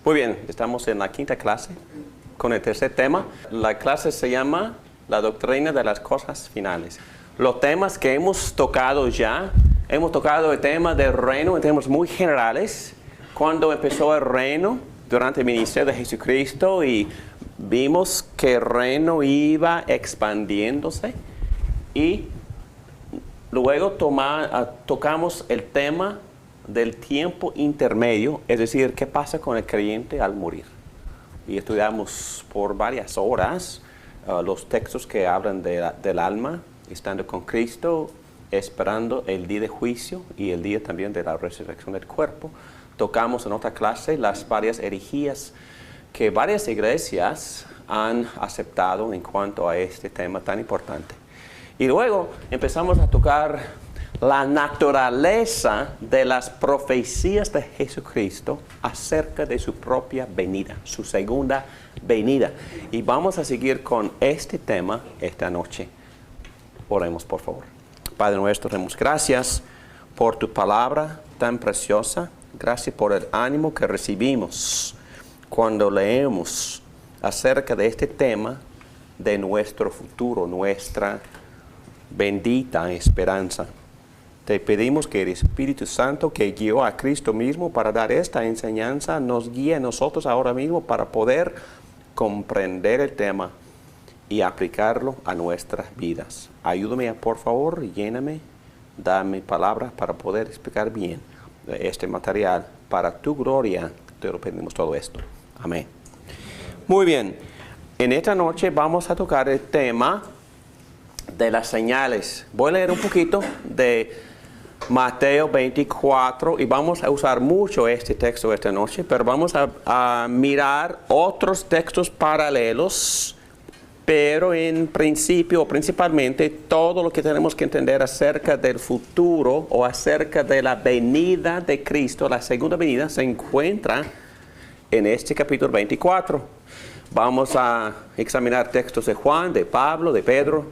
Muy bien, estamos en la quinta clase con el tercer tema. La clase se llama La doctrina de las cosas finales. Los temas que hemos tocado ya, hemos tocado el tema del reino en temas muy generales. Cuando empezó el reino durante el ministerio de Jesucristo y vimos que el reino iba expandiéndose y luego tocamos el tema del tiempo intermedio, es decir, qué pasa con el creyente al morir. Y estudiamos por varias horas los textos que hablan del alma, estando con Cristo, esperando el día de juicio y el día también de la resurrección del cuerpo. Tocamos en otra clase las varias herejías que varias iglesias han aceptado en cuanto a este tema tan importante. Y luego empezamos a tocar la naturaleza de las profecías de Jesucristo acerca de su propia venida, su segunda venida. Y vamos a seguir con este tema esta noche. Oremos, por favor. Padre nuestro, damos gracias por tu palabra tan preciosa. Gracias por el ánimo que recibimos cuando leemos acerca de este tema de nuestro futuro, nuestra bendita esperanza. Te pedimos que el Espíritu Santo que guió a Cristo mismo para dar esta enseñanza nos guíe a nosotros ahora mismo para poder comprender el tema y aplicarlo a nuestras vidas. Ayúdame, por favor, lléname, dame palabras para poder explicar bien este material. Para tu gloria te lo pedimos todo esto. Amén. Muy bien, en esta noche vamos a tocar el tema de las señales. Voy a leer un poquito de Mateo 24 y vamos a usar mucho este texto esta noche, pero vamos a mirar otros textos paralelos, pero en principio, principalmente, todo lo que tenemos que entender acerca del futuro o acerca de la venida de Cristo, la segunda venida, se encuentra en este capítulo 24. Vamos a examinar textos de Juan, de Pablo, de Pedro,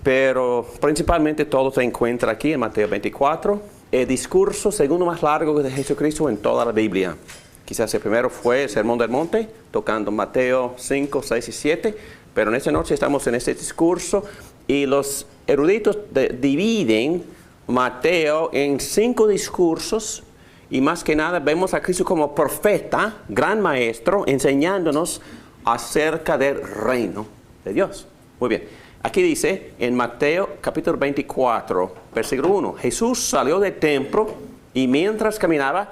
pero principalmente todo se encuentra aquí en Mateo 24, el discurso segundo más largo de Jesucristo en toda la Biblia. Quizás el primero fue el Sermón del Monte, tocando Mateo 5, 6 y 7, pero en esta noche estamos en este discurso y los eruditos dividen Mateo en 5 discursos y más que nada vemos a Cristo como profeta, gran maestro, enseñándonos acerca del reino de Dios. Muy bien. Aquí dice en Mateo capítulo 24, versículo 1, Jesús salió del templo y mientras caminaba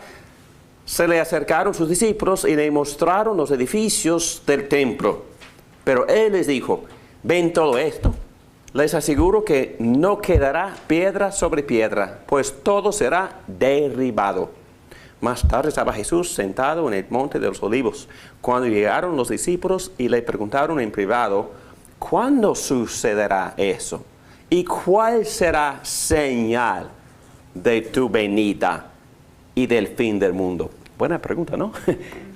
se le acercaron sus discípulos y le mostraron los edificios del templo. Pero él les dijo, ¿ven todo esto? Les aseguro que no quedará piedra sobre piedra, pues todo será derribado. Más tarde estaba Jesús sentado en el monte de los olivos, cuando llegaron los discípulos y le preguntaron en privado, ¿cuándo sucederá eso? ¿Y cuál será señal de tu venida y del fin del mundo? Buena pregunta, ¿no?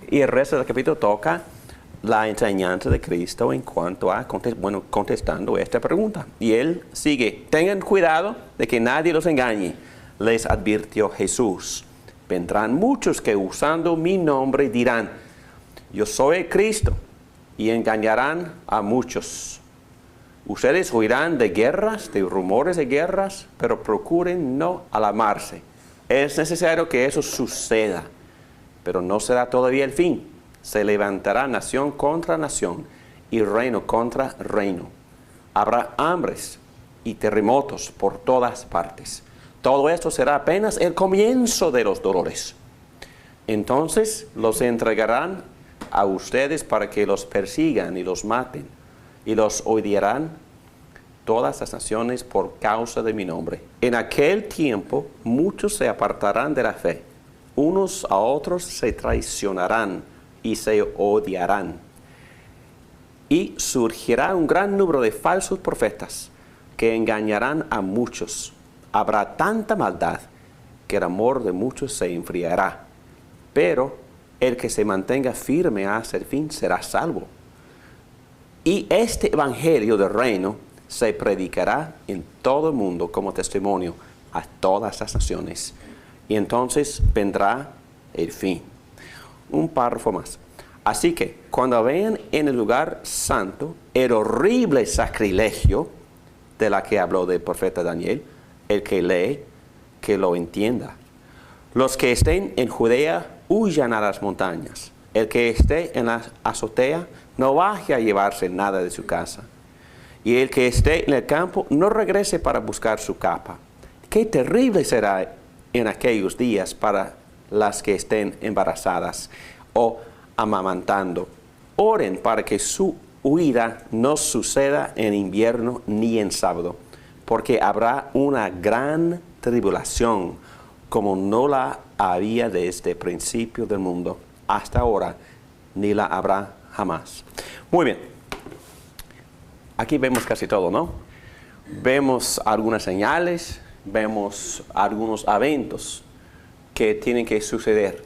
Y el resto del capítulo toca la enseñanza de Cristo en cuanto a contestando esta pregunta. Y él sigue, tengan cuidado de que nadie los engañe, les advirtió Jesús. Vendrán muchos que usando mi nombre dirán, yo soy el Cristo, y engañarán a muchos. Ustedes oirán de guerras, de rumores de guerras, pero procuren no alarmarse. Es necesario que eso suceda, pero no será todavía el fin. Se levantará nación contra nación y reino contra reino. Habrá hambres y terremotos por todas partes. Todo esto será apenas el comienzo de los dolores. Entonces los entregarán a ustedes para que los persigan y los maten, y los odiarán todas las naciones por causa de mi nombre. En aquel tiempo muchos se apartarán de la fe, unos a otros se traicionarán y se odiarán. Y surgirá un gran número de falsos profetas que engañarán a muchos. Habrá tanta maldad que el amor de muchos se enfriará. pero el que se mantenga firme hasta el fin será salvo. Y este evangelio del reino se predicará en todo el mundo como testimonio a todas las naciones. Y entonces vendrá el fin. Un párrafo más. Así que cuando vean en el lugar santo el horrible sacrilegio de la que habló el profeta Daniel, el que lee, que lo entienda. Los que estén en Judea, huyan a las montañas. El que esté en la azotea, no baje a llevarse nada de su casa. Y el que esté en el campo, no regrese para buscar su capa. Qué terrible será en aquellos días para las que estén embarazadas o amamantando. Oren para que su huida no suceda en invierno ni en sábado, porque habrá una gran tribulación, como no la había desde el principio del mundo hasta ahora, ni la habrá jamás. Muy bien. Aquí vemos casi todo, ¿no? Vemos algunas señales, vemos algunos eventos que tienen que suceder.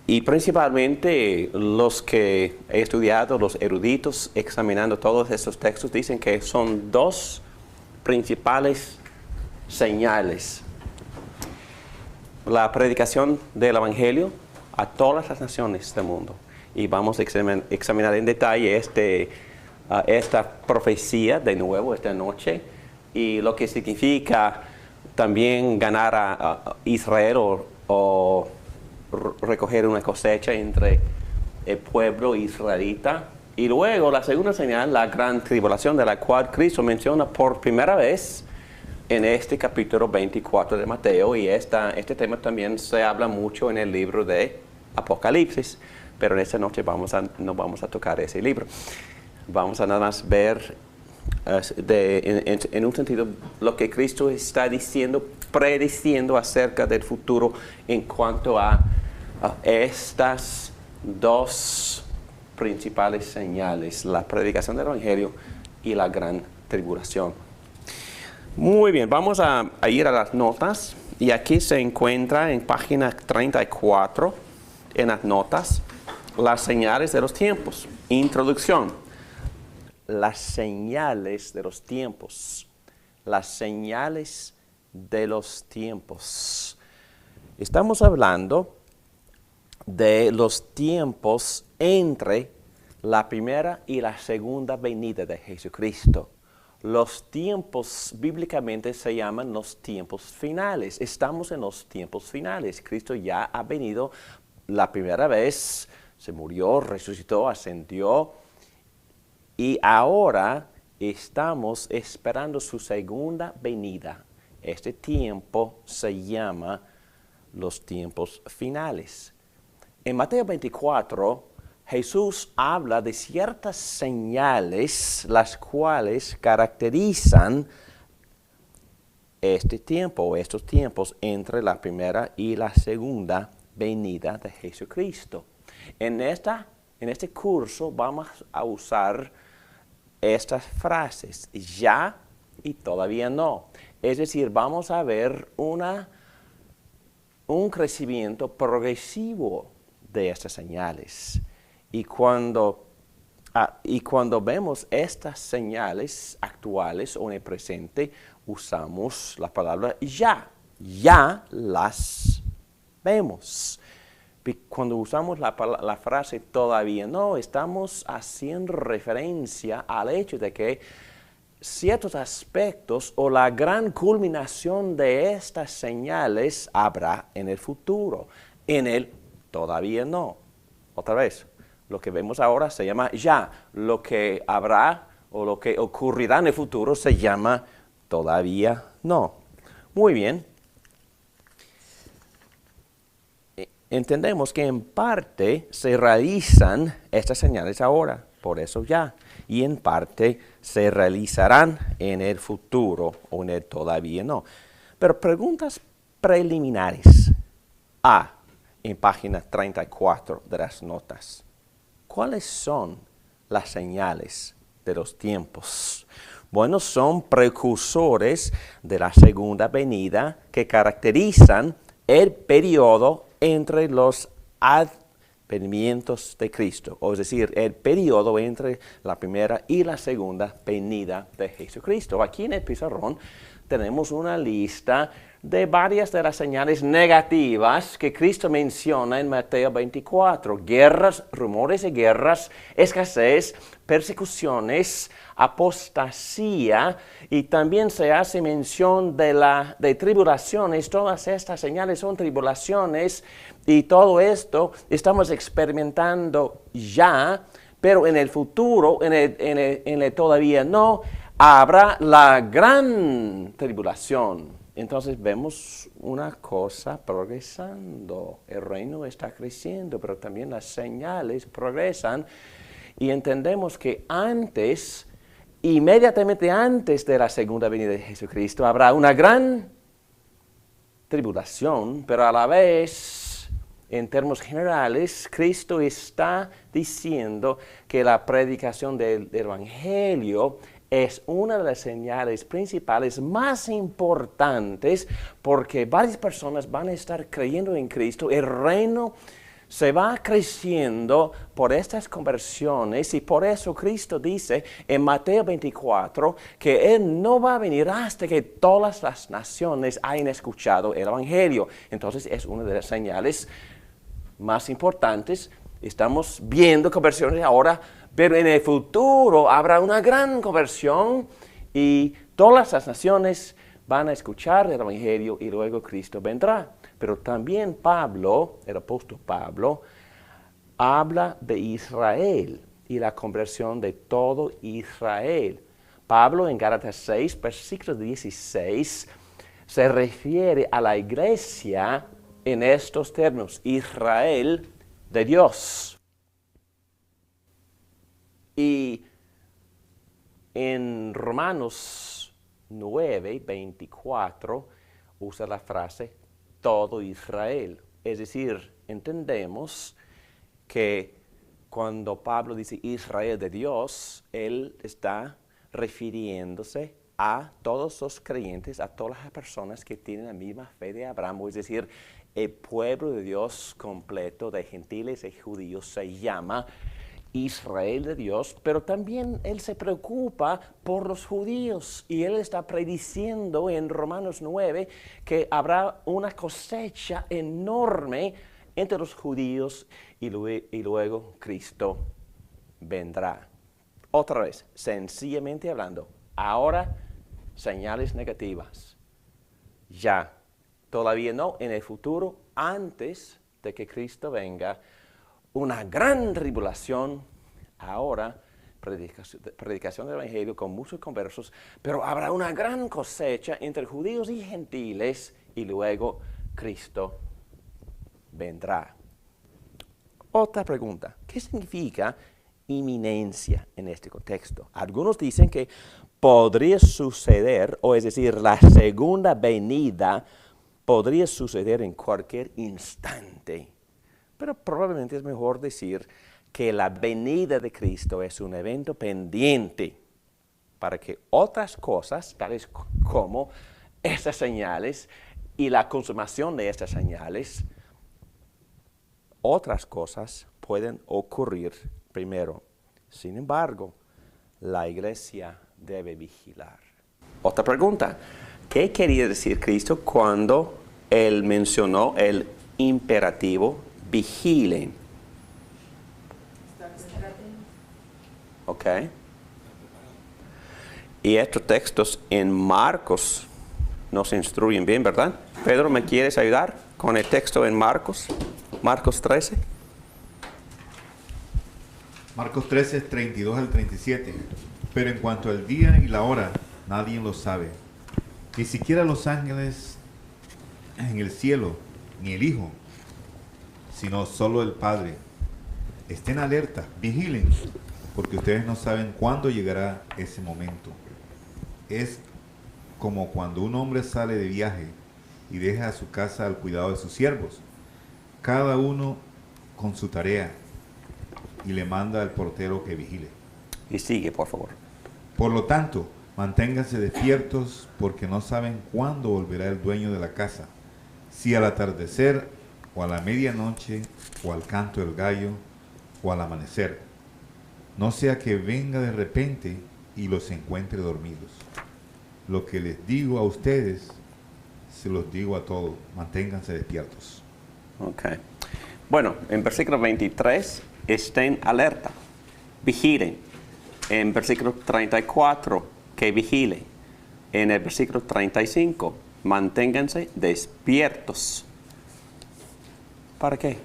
Y principalmente los que he estudiado, los eruditos, examinando todos estos textos, dicen que son dos principales señales. La predicación del Evangelio a todas las naciones del mundo. Y vamos a examinar en detalle esta profecía de nuevo esta noche y lo que significa también ganar a Israel o recoger una cosecha entre el pueblo israelita. Y luego la segunda señal, la gran tribulación, de la cual Cristo menciona por primera vez en este capítulo 24 de Mateo, y este tema también se habla mucho en el libro de Apocalipsis, pero en esta noche no vamos a tocar ese libro. Vamos a nada más ver en un sentido lo que Cristo está diciendo, prediciendo acerca del futuro en cuanto a estas dos principales señales, la predicación del Evangelio y la gran tribulación. Muy bien, vamos a ir a las notas, y aquí se encuentra en página 34, en las notas, las señales de los tiempos. Introducción. Las señales de los tiempos. Las señales de los tiempos. Estamos hablando de los tiempos entre la primera y la segunda venida de Jesucristo. Los tiempos bíblicamente se llaman los tiempos finales. Estamos en los tiempos finales. Cristo ya ha venido la primera vez, se murió, resucitó, ascendió, y ahora estamos esperando su segunda venida. Este tiempo se llama los tiempos finales. En Mateo 24, Jesús habla de ciertas señales las cuales caracterizan este tiempo o estos tiempos entre la primera y la segunda venida de Jesucristo. En este curso vamos a usar estas frases, ya y todavía no. Es decir, vamos a ver un crecimiento progresivo de estas señales. Y cuando vemos estas señales actuales o en el presente, usamos la palabra ya. Ya las vemos. Cuando usamos la frase todavía no, estamos haciendo referencia al hecho de que ciertos aspectos o la gran culminación de estas señales habrá en el futuro. En el todavía no. Otra vez, lo que vemos ahora se llama ya. Lo que habrá o lo que ocurrirá en el futuro se llama todavía no. Muy bien. Entendemos que en parte se realizan estas señales ahora, por eso ya, y en parte se realizarán en el futuro o en el todavía no. Pero preguntas preliminares. En página 34 de las notas. ¿Cuáles son las señales de los tiempos? Bueno, son precursores de la segunda venida que caracterizan el periodo entre los advenimientos de Cristo, o es decir, el periodo entre la primera y la segunda venida de Jesucristo. Aquí en el pizarrón tenemos una lista de varias de las señales negativas que Cristo menciona en Mateo 24. Guerras, rumores de guerras, escasez, persecuciones, apostasía, y también se hace mención de tribulaciones. Todas estas señales son tribulaciones, y todo esto estamos experimentando ya, pero en el futuro, en el todavía no, habrá la gran tribulación. Entonces vemos una cosa progresando. El reino está creciendo, pero también las señales progresan. Y entendemos que inmediatamente antes de la segunda venida de Jesucristo, habrá una gran tribulación, pero a la vez, en términos generales, Cristo está diciendo que la predicación del Evangelio es una de las señales principales más importantes, porque varias personas van a estar creyendo en Cristo. El reino se va creciendo por estas conversiones, y por eso Cristo dice en Mateo 24 que Él no va a venir hasta que todas las naciones hayan escuchado el Evangelio. Entonces es una de las señales más importantes. Estamos viendo conversiones ahora, pero en el futuro habrá una gran conversión y todas las naciones van a escuchar el Evangelio y luego Cristo vendrá. Pero también Pablo, el apóstol Pablo, habla de Israel y la conversión de todo Israel. Pablo en Gálatas 6, versículo 16, se refiere a la iglesia en estos términos: Israel de Dios. Y en Romanos 9, 24, usa la frase todo Israel. Es decir, entendemos que cuando Pablo dice Israel de Dios, él está refiriéndose a todos los creyentes, a todas las personas que tienen la misma fe de Abraham. Es decir, el pueblo de Dios completo, de gentiles y judíos, se llama Israel de Dios, pero también Él se preocupa por los judíos, y Él está prediciendo en Romanos 9 que habrá una cosecha enorme entre los judíos y luego Cristo vendrá. Otra vez, sencillamente hablando, ahora señales negativas. Ya, todavía no, en el futuro, antes de que Cristo venga, una gran tribulación, ahora predicación del Evangelio con muchos conversos, pero habrá una gran cosecha entre judíos y gentiles, y luego Cristo vendrá. Otra pregunta: ¿qué significa inminencia en este contexto? Algunos dicen que podría suceder, o es decir, la segunda venida podría suceder en cualquier instante. Pero probablemente es mejor decir que la venida de Cristo es un evento pendiente para que otras cosas, tales como estas señales y la consumación de estas señales, otras cosas pueden ocurrir primero. Sin embargo, la iglesia debe vigilar. Otra pregunta: ¿qué quería decir Cristo cuando Él mencionó el imperativo vigilen? Ok. Y estos textos en Marcos nos instruyen bien, ¿verdad? Pedro, ¿me quieres ayudar con el texto en Marcos? Marcos 13. Marcos 13, 32 al 37. Pero en cuanto al día y la hora, nadie lo sabe, ni siquiera los ángeles en el cielo, ni el Hijo, sino solo el Padre. Estén alerta, vigilen, porque ustedes no saben cuándo llegará ese momento. Es como cuando un hombre sale de viaje y deja su casa al cuidado de sus siervos, cada uno con su tarea, y le manda al portero que vigile. Y sigue, por favor. Por lo tanto, manténganse despiertos, porque no saben cuándo volverá el dueño de la casa, si al atardecer o a la medianoche, o al canto del gallo, o al amanecer. No sea que venga de repente y los encuentre dormidos. Lo que les digo a ustedes, se los digo a todos, manténganse despiertos. Ok. Bueno, en versículo 23, estén alerta, vigilen. En versículo 34, que vigilen. En el versículo 35, manténganse despiertos. ¿Para qué?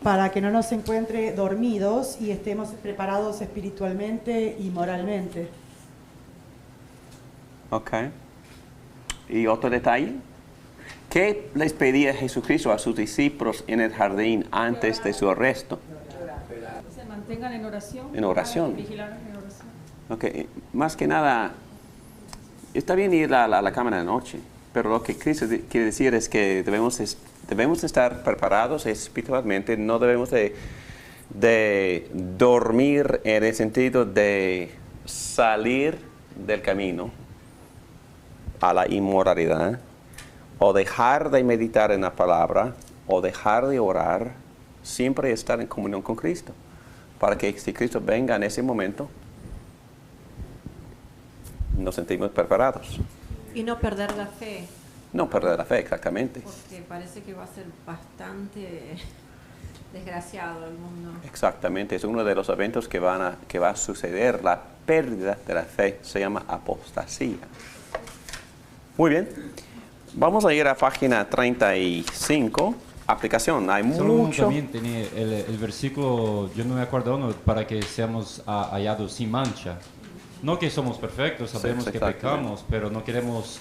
Para que no nos encuentre dormidos y estemos preparados espiritualmente y moralmente. Ok. ¿Y otro detalle? ¿Qué les pedía Jesucristo a sus discípulos en el jardín antes de su arresto? Se mantengan en oración. En oración. Vigilar en oración. Ok. Más que nada, está bien ir a la cama de noche, pero lo que Cristo quiere decir es que debemos estar preparados espiritualmente, no debemos de dormir en el sentido de salir del camino a la inmoralidad, o dejar de meditar en la palabra, o dejar de orar, siempre estar en comunión con Cristo, para que si Cristo venga en ese momento, nos sentimos preparados. Y no perder la fe, No perder la fe, exactamente. porque parece que va a ser bastante desgraciado el mundo. Exactamente, es uno de los eventos que va a suceder, la pérdida de la fe, se llama apostasía. Muy bien, vamos a ir a página 35, aplicación, hay Solo mucho. también tenía el versículo, yo no me acuerdo uno, para que seamos hallados sin mancha. No que somos perfectos, sabemos Sí, que exactamente. pecamos, pero no queremos,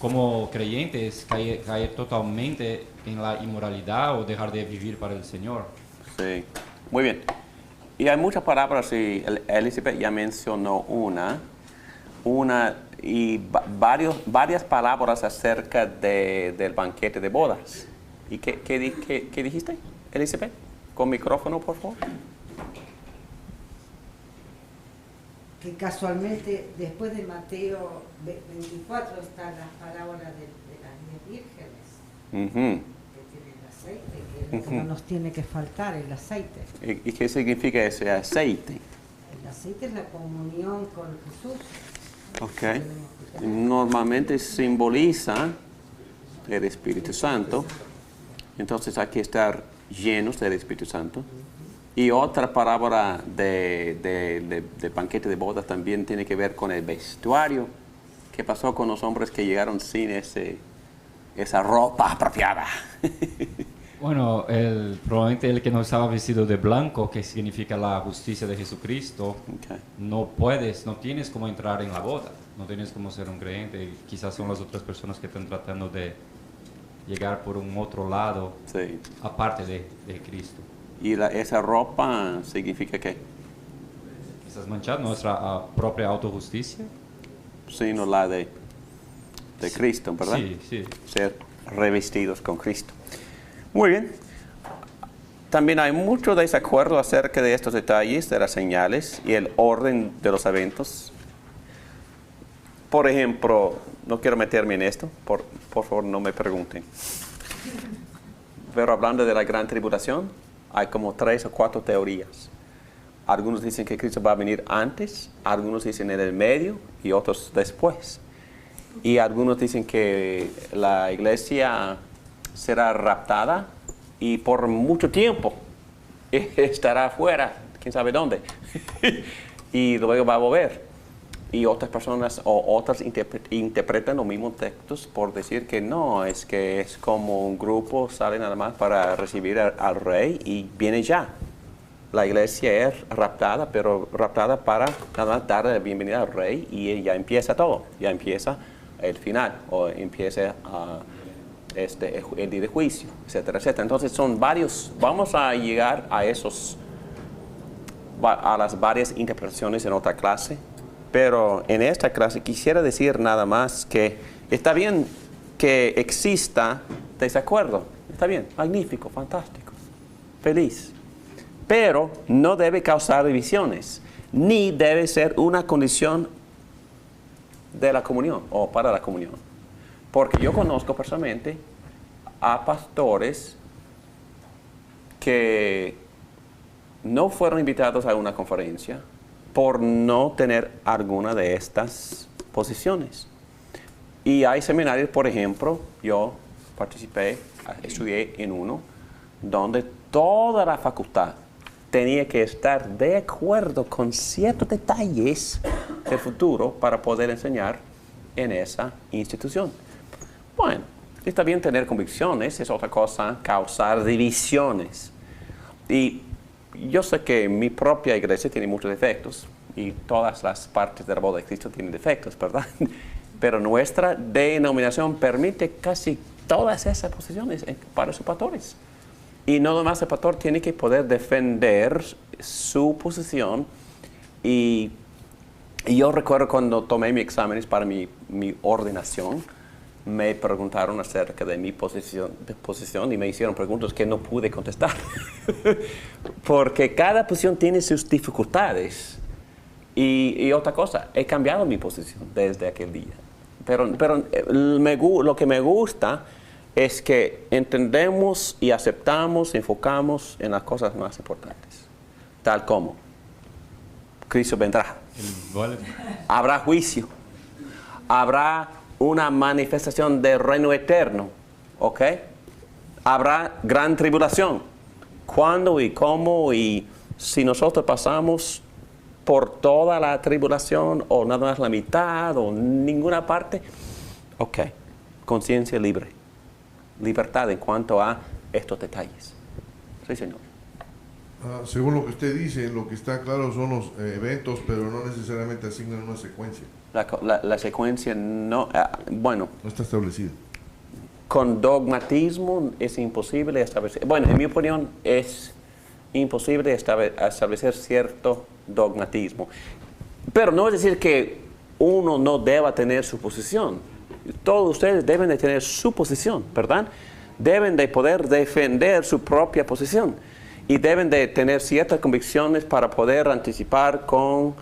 como creyentes, caer totalmente en la inmoralidad o dejar de vivir para el Señor. Sí, muy bien. Y hay muchas palabras, y Elizabeth ya mencionó una y varias palabras acerca del banquete de bodas. ¿Y qué dijiste, Elizabeth? Con micrófono, por favor. Que casualmente después de Mateo 24 están las parábolas de las 10 vírgenes Ujú. que tienen aceite, que es lo que no nos tiene que faltar, el aceite. ¿Y qué significa ese aceite? El aceite es la comunión con Jesús. Okay. Normalmente simboliza el Espíritu Santo, entonces hay que estar llenos del Espíritu Santo. Y otra palabra de banquete de bodas también tiene que ver con el vestuario. ¿Qué pasó con los hombres que llegaron sin esa ropa apropiada? Bueno, probablemente el que no estaba vestido de blanco, que significa la justicia de Jesucristo, Okay. no tienes como entrar en la boda, no tienes como ser un creyente. Quizás son las otras personas que están tratando de llegar por un otro lado, Sí. aparte de Cristo. ¿Y esa ropa significa qué? Quizás manchar nuestra propia autojusticia. Sino la de Cristo, ¿verdad? Sí, sí. Ser revestidos con Cristo. Muy bien. También hay mucho desacuerdo acerca de estos detalles, de las señales y el orden de los eventos. Por ejemplo, no quiero meterme en esto, por favor no me pregunten. Pero hablando de la gran tribulación, hay como 3 o 4 teorías. Algunos dicen que Cristo va a venir antes, algunos dicen en el medio y otros después. Y algunos dicen que la iglesia será raptada y por mucho tiempo estará afuera, quién sabe dónde, y luego va a volver. Y otras personas o otras interpretan los mismos textos por decir que no, es que es como un grupo sale nada más para recibir al rey y viene ya. La iglesia es raptada, pero raptada para nada más darle la bienvenida al rey y ya empieza todo, ya empieza el final o empieza el día de juicio, etcétera, etcétera. Entonces son varios, vamos a llegar a las varias interpretaciones en otra clase, pero en esta clase quisiera decir nada más que está bien que exista desacuerdo, está bien, magnífico, fantástico, feliz, pero no debe causar divisiones, ni debe ser una condición de la comunión o para la comunión. Porque yo conozco personalmente a pastores que no fueron invitados a una conferencia por no tener alguna de estas posiciones. Y hay seminarios, por ejemplo, yo participé, estudié en uno, donde toda la facultad tenía que estar de acuerdo con ciertos detalles del futuro para poder enseñar en esa institución. Bueno, está bien tener convicciones, es otra cosa causar divisiones. Y yo sé que mi propia iglesia tiene muchos defectos y todas las partes de la boda de Cristo tienen defectos, ¿verdad? Pero nuestra denominación permite casi todas esas posiciones para sus pastores. Y no nomás el pastor tiene que poder defender su posición. Y yo recuerdo cuando tomé mis exámenes para mi ordenación, me preguntaron acerca de mi posición y me hicieron preguntas que no pude contestar. Porque cada posición tiene sus dificultades. Y otra cosa, he cambiado mi posición desde aquel día. Pero lo que me gusta es que entendemos y aceptamos, enfocamos en las cosas más importantes. Tal como Cristo vendrá. Habrá juicio. Habrá una manifestación del reino eterno. ¿Ok? Habrá gran tribulación. ¿Cuándo y cómo? Y si nosotros pasamos por toda la tribulación o nada más la mitad o ninguna parte, ok, conciencia libre. Libertad en cuanto a estos detalles. Sí, señor. Según lo que usted dice, lo que está claro son los eventos, pero no necesariamente asignan una secuencia. La secuencia no, bueno. No está establecida. Con dogmatismo es imposible establecer, bueno, en mi opinión es imposible establecer cierto dogmatismo. Pero no es decir que uno no deba tener su posición. Todos ustedes deben de tener su posición, ¿verdad? Deben de poder defender su propia posición y deben de tener ciertas convicciones para poder anticipar con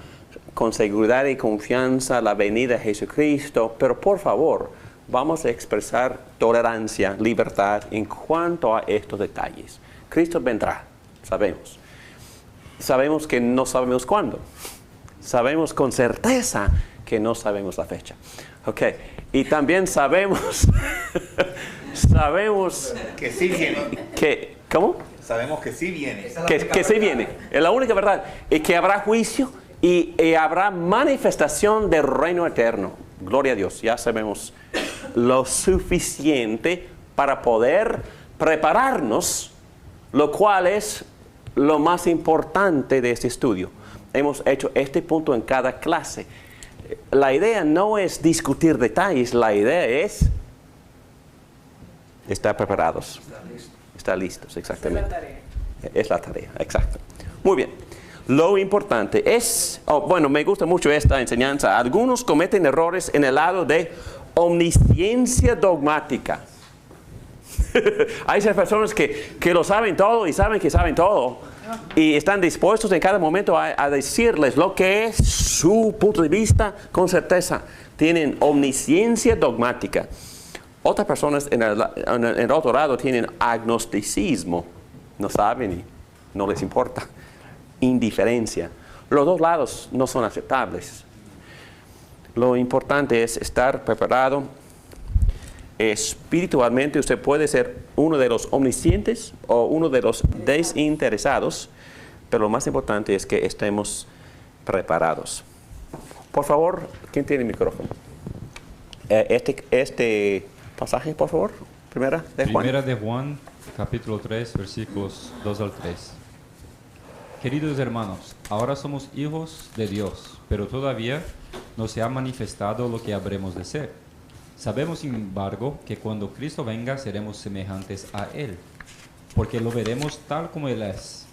seguridad y confianza la venida de Jesucristo. Pero por favor, vamos a expresar tolerancia, libertad en cuanto a estos detalles. Cristo vendrá, sabemos. Sabemos que no sabemos cuándo. Sabemos con certeza que no sabemos la fecha. Ok, y también sabemos que sí viene. ¿Cómo? Sabemos que sí viene. Que sí viene. Es la única verdad. Y que habrá juicio y habrá manifestación del reino eterno. Gloria a Dios. Ya sabemos lo suficiente para poder prepararnos, lo cual es lo más importante de este estudio. Hemos hecho este punto en cada clase. La idea no es discutir detalles, la idea es estar preparados. Estar listos, exactamente. Es la tarea, exacto. Muy bien. Lo importante es, bueno, me gusta mucho esta enseñanza. Algunos cometen errores en el lado de omnisciencia dogmática. Hay esas personas que lo saben todo y saben que saben todo. Y están dispuestos en cada momento a decirles lo que es su punto de vista con certeza. Tienen omnisciencia dogmática. Otras personas en el otro lado tienen agnosticismo. No saben y no les importa. Indiferencia. Los dos lados no son aceptables. Lo importante es estar preparado espiritualmente. Usted puede ser uno de los omniscientes o uno de los desinteresados, pero lo más importante es que estemos preparados. Por favor, ¿quién tiene el micrófono? Este pasaje, por favor. Primera de Juan, capítulo 3, versículos 2 al 3. Queridos hermanos, ahora somos hijos de Dios, pero todavía no se ha manifestado lo que habremos de ser. Sabemos, sin embargo, que cuando Cristo venga seremos semejantes a Él, porque lo veremos tal como Él es.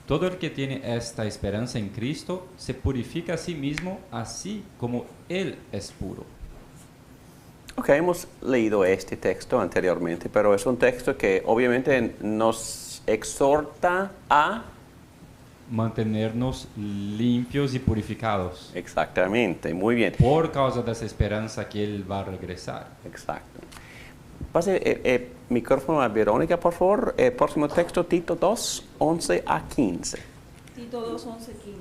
Todo el que tiene esta esperanza en Cristo se purifica a sí mismo, así como Él es puro. Ok, hemos leído este texto anteriormente, pero es un texto que obviamente nos exhorta a mantenernos limpios y purificados. Exactamente, muy bien. Por causa de esa esperanza que Él va a regresar. Exacto. Pase micrófono a Verónica, por favor. Próximo texto, Tito 2, 11 a 15. Tito 2, 11, 15.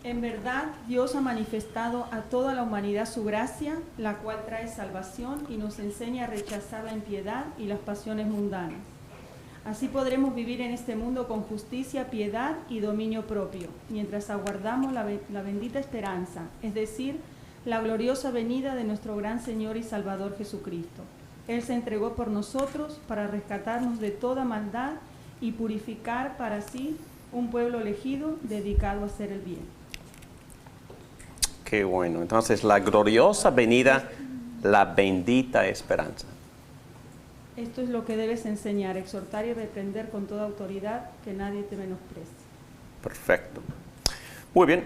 En verdad, Dios ha manifestado a toda la humanidad su gracia, la cual trae salvación y nos enseña a rechazar la impiedad y las pasiones mundanas. Así podremos vivir en este mundo con justicia, piedad y dominio propio, mientras aguardamos la bendita esperanza, es decir, la gloriosa venida de nuestro gran Señor y Salvador Jesucristo. Él se entregó por nosotros para rescatarnos de toda maldad y purificar para sí un pueblo elegido dedicado a hacer el bien. Qué bueno. Entonces, la gloriosa venida, la bendita esperanza. Esto es lo que debes enseñar, exhortar y reprender con toda autoridad, que nadie te menosprecie. Perfecto. Muy bien.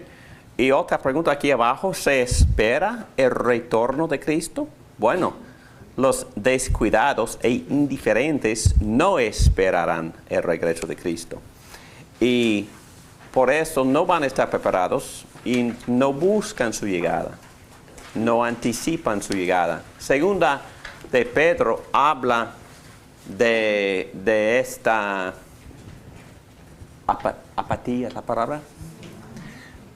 Y otra pregunta aquí abajo, ¿se espera el retorno de Cristo? Bueno, los descuidados e indiferentes no esperarán el regreso de Cristo. Y por eso no van a estar preparados y no buscan su llegada, no anticipan su llegada. Segunda de Pedro habla de esta apatía, ¿es la palabra?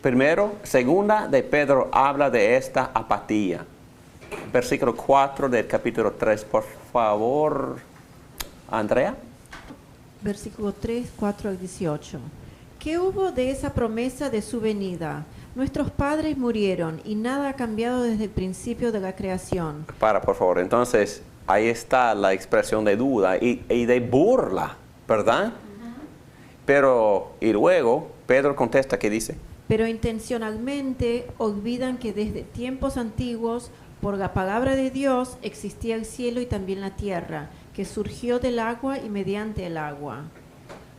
Primero, segunda de Pedro habla de esta apatía. Versículo 4 del capítulo 3, por favor, Andrea. Versículo 3, 4 al 18. ¿Qué hubo de esa promesa de su venida? Nuestros padres murieron y nada ha cambiado desde el principio de la creación. Por favor. Entonces, ahí está la expresión de duda y de burla, ¿verdad? Pero, y luego, Pedro contesta, ¿qué dice? Pero intencionalmente olvidan que desde tiempos antiguos, por la palabra de Dios, existía el cielo y también la tierra, que surgió del agua y mediante el agua.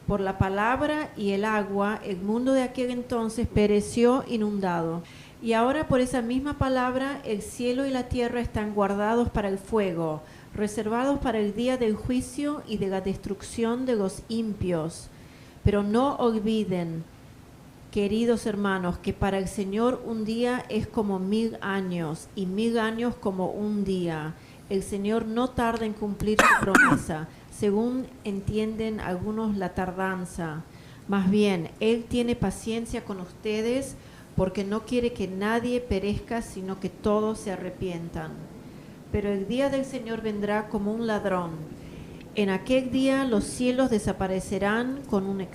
Por la palabra y el agua, el mundo de aquel entonces pereció inundado. Y ahora por esa misma palabra, el cielo y la tierra están guardados para el fuego, reservados para el día del juicio y de la destrucción de los impios. Pero no olviden, queridos hermanos, que para el Señor un día es como 1000 años y 1000 años como un día. El Señor no tarda en cumplir su promesa, según entienden algunos la tardanza. Más bien, Él tiene paciencia con ustedes porque no quiere que nadie perezca, sino que todos se arrepientan. Pero el día del Señor vendrá como un ladrón. En aquel día los cielos desaparecerán con un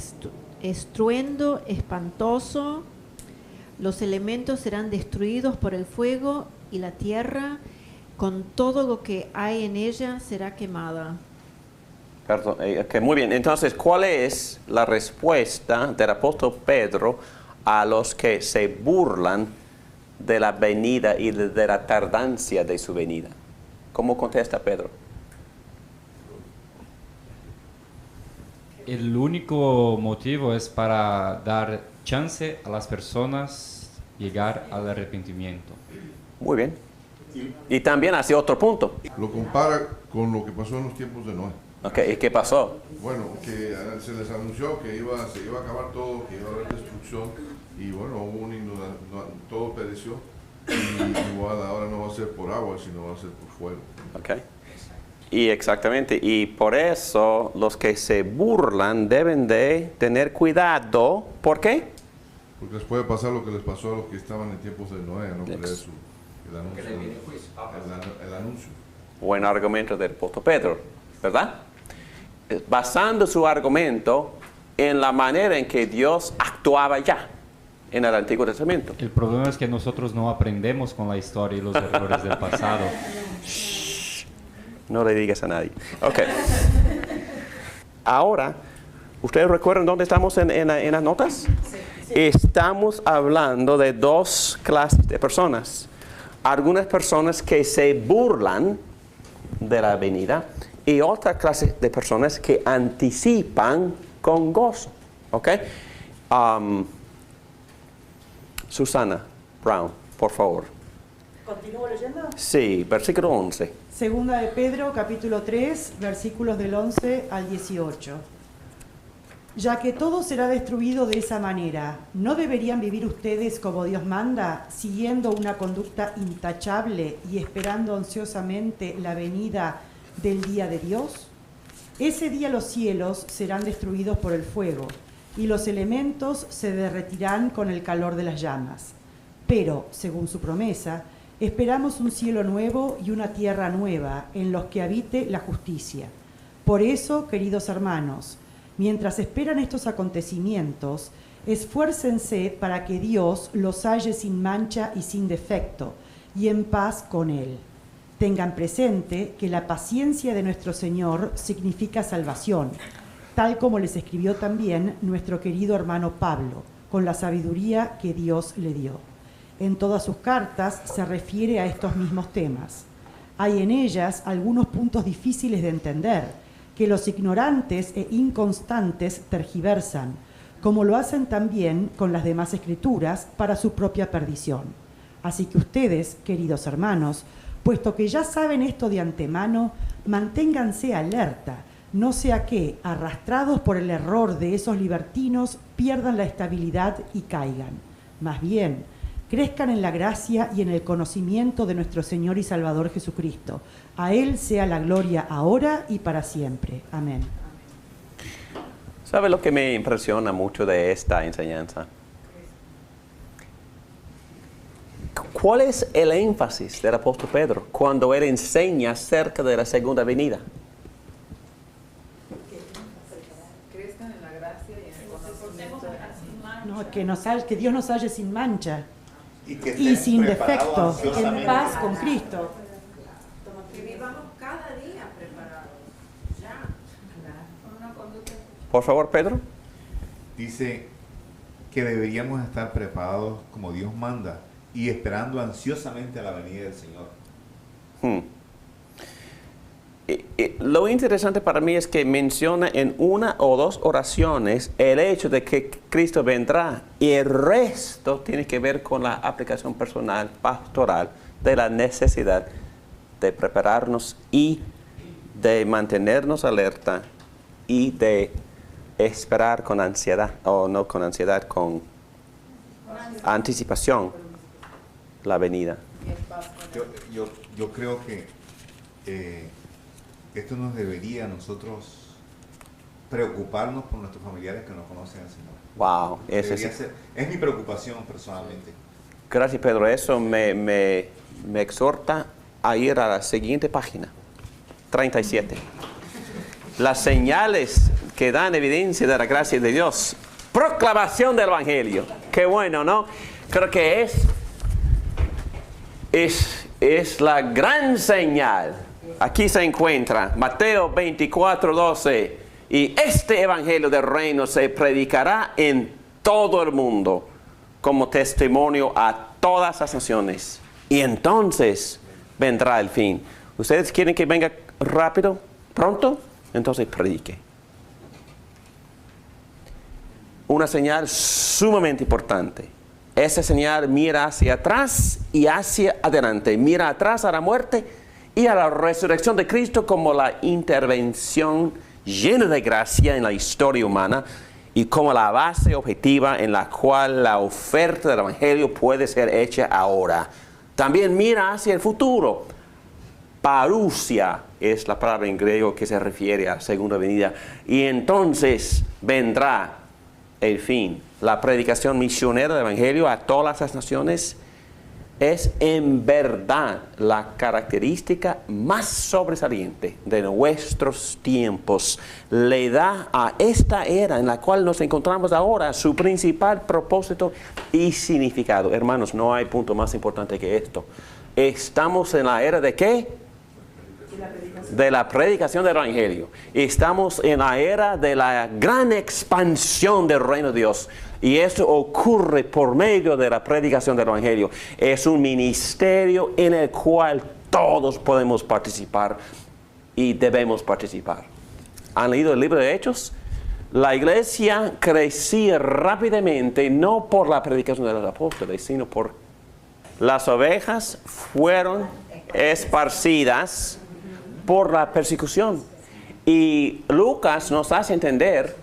estruendo espantoso, los elementos serán destruidos por el fuego y la tierra, con todo lo que hay en ella será quemada. Perdón, okay, muy bien. Entonces, ¿cuál es la respuesta del apóstol Pedro a los que se burlan de la venida y de la tardancia de su venida? ¿Cómo contesta Pedro? El único motivo es para dar chance a las personas llegar al arrepentimiento. Muy bien. Y también hacia otro punto. Lo compara con lo que pasó en los tiempos de Noé. Okay, ¿y qué pasó? Bueno, que se les anunció que se iba a acabar todo, que iba a haber destrucción, y bueno, hubo una inundación, todo pereció, y igual ahora no va a ser por agua, sino va a ser por fuego. Okay. Y exactamente, y por eso los que se burlan deben de tener cuidado. ¿Por qué? Porque les puede pasar lo que les pasó a los que estaban en tiempos de Noé, no creer el anuncio. Buen argumento del apóstol Pedro, ¿verdad? Basando su argumento en la manera en que Dios actuaba ya en el Antiguo Testamento. El problema es que nosotros no aprendemos con la historia y los errores del pasado. No le digas a nadie. Ok. Ahora, ¿ustedes recuerdan dónde estamos en las notas? Sí. Estamos hablando de dos clases de personas. Algunas personas que se burlan de la venida y otra clase de personas que anticipan con gozo. ¿Ok? Susana Brown, por favor. ¿Continúo leyendo? Sí, versículo 11. Segunda de Pedro, capítulo 3, versículos del 11 al 18. Ya que todo será destruido de esa manera, ¿no deberían vivir ustedes como Dios manda, siguiendo una conducta intachable y esperando ansiosamente la venida del día de Dios? Ese día los cielos serán destruidos por el fuego, y los elementos se derretirán con el calor de las llamas. Pero, según su promesa, esperamos un cielo nuevo y una tierra nueva en los que habite la justicia. Por eso, queridos hermanos, mientras esperan estos acontecimientos, esfuércense para que Dios los halle sin mancha y sin defecto, y en paz con Él. Tengan presente que la paciencia de nuestro Señor significa salvación, tal como les escribió también nuestro querido hermano Pablo, con la sabiduría que Dios le dio. En todas sus cartas se refiere a estos mismos temas. Hay en ellas algunos puntos difíciles de entender, que los ignorantes e inconstantes tergiversan, como lo hacen también con las demás escrituras para su propia perdición. Así que ustedes, queridos hermanos, puesto que ya saben esto de antemano, manténganse alerta, no sea que, arrastrados por el error de esos libertinos, pierdan la estabilidad y caigan. Más bien, crezcan en la gracia y en el conocimiento de nuestro Señor y Salvador Jesucristo. A Él sea la gloria ahora y para siempre. Amén. ¿Sabe lo que me impresiona mucho de esta enseñanza? ¿Cuál es el énfasis del apóstol Pedro cuando él enseña acerca de la segunda venida? Crezcan en la gracia y en el conocimiento. No, que Dios nos halle sin mancha y sin defecto, en paz con Cristo. Que vivamos cada día preparados. Ya. Con una conducta. Por favor, Pedro. Dice que deberíamos estar preparados como Dios manda y esperando ansiosamente a la venida del Señor. Lo interesante para mí es que menciona en una o dos oraciones el hecho de que Cristo vendrá y el resto tiene que ver con la aplicación personal, pastoral, de la necesidad de prepararnos y de mantenernos alerta y de esperar con ansiedad, o no con ansiedad, con anticipación la venida. Yo creo que esto nos debería a nosotros preocuparnos por nuestros familiares que no conocen al Señor. Wow, es mi preocupación personalmente. Gracias, Pedro. Eso me exhorta a ir a la siguiente página, 37. Las señales que dan evidencia de la gracia de Dios. Proclamación del Evangelio. Qué bueno, ¿no? Creo que es la gran señal. Aquí se encuentra Mateo 24:12. Y este Evangelio del Reino se predicará en todo el mundo como testimonio a todas las naciones. Y entonces vendrá el fin. ¿Ustedes quieren que venga rápido, pronto? Entonces predique. Una señal sumamente importante. Esa señal mira hacia atrás y hacia adelante. Mira atrás a la muerte y a la resurrección de Cristo como la intervención llena de gracia en la historia humana y como la base objetiva en la cual la oferta del Evangelio puede ser hecha ahora. También mira hacia el futuro. Parousia es la palabra en griego que se refiere a la segunda venida. Y entonces vendrá el fin. La predicación misionera del Evangelio a todas las naciones es en verdad la característica más sobresaliente de nuestros tiempos. Le da a esta era en la cual nos encontramos ahora su principal propósito y significado. Hermanos, no hay punto más importante que esto. Estamos en la era de ¿qué? De la predicación del Evangelio. Estamos en la era de la gran expansión del reino de Dios. Y eso ocurre por medio de la predicación del Evangelio. Es un ministerio en el cual todos podemos participar y debemos participar. ¿Han leído el libro de Hechos? La iglesia crecía rápidamente, no por la predicación de los apóstoles, sino por las ovejas fueron esparcidas por la persecución. Y Lucas nos hace entender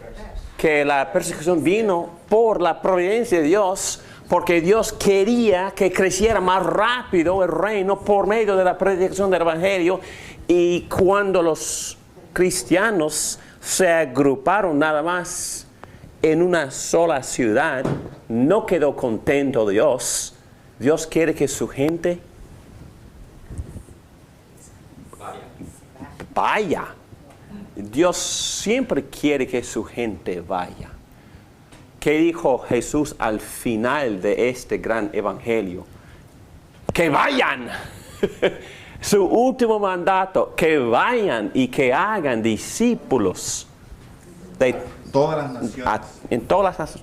que la persecución vino por la providencia de Dios, porque Dios quería que creciera más rápido el reino por medio de la predicación del Evangelio, Y cuando los cristianos se agruparon nada más en una sola ciudad, no quedó contento Dios. Dios quiere que su gente vaya. Dios siempre quiere que su gente vaya. ¿Qué dijo Jesús al final de este gran evangelio? ¡Que vayan! Su último mandato, que vayan y que hagan discípulos de Todas las naciones. en todas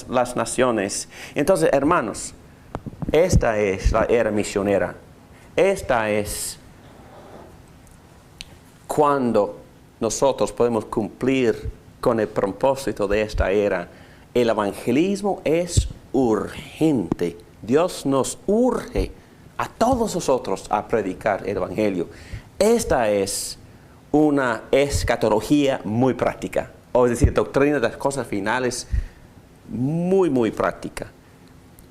las naciones. Entonces, hermanos, esta es la era misionera. Esta es cuando nosotros podemos cumplir con el propósito de esta era. El evangelismo es urgente. Dios nos urge a todos nosotros a predicar el evangelio. Esta es una escatología muy práctica, o es decir, doctrina de las cosas finales muy, muy práctica.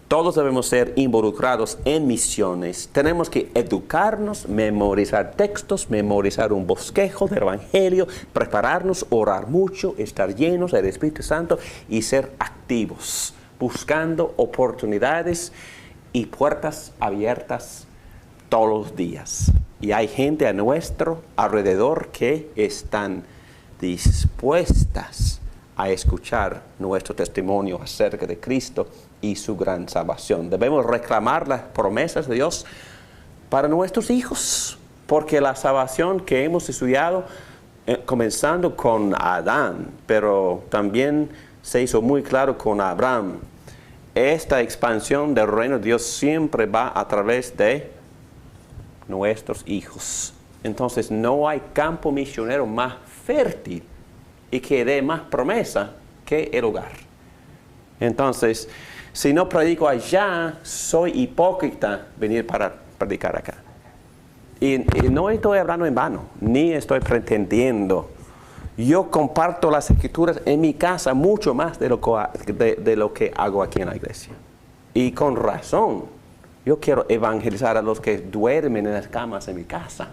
Todos debemos ser involucrados en misiones. Tenemos que educarnos, memorizar textos, memorizar un bosquejo del evangelio, prepararnos, orar mucho, estar llenos del Espíritu Santo y ser activos, buscando oportunidades y puertas abiertas todos los días. Y hay gente a nuestro alrededor que están dispuestas a escuchar nuestro testimonio acerca de Cristo y su gran salvación. Debemos reclamar las promesas de Dios para nuestros hijos, porque la salvación que hemos estudiado, comenzando con Adán, pero también se hizo muy claro con Abraham, esta expansión del reino de Dios siempre va a través de nuestros hijos. Entonces no hay campo misionero más fértil y que dé más promesa que el hogar. Entonces, si no predico allá, soy hipócrita venir para predicar acá. Y no estoy hablando en vano, ni estoy pretendiendo. Yo comparto las escrituras en mi casa mucho más de lo que hago aquí en la iglesia. Y con razón, yo quiero evangelizar a los que duermen en las camas en mi casa.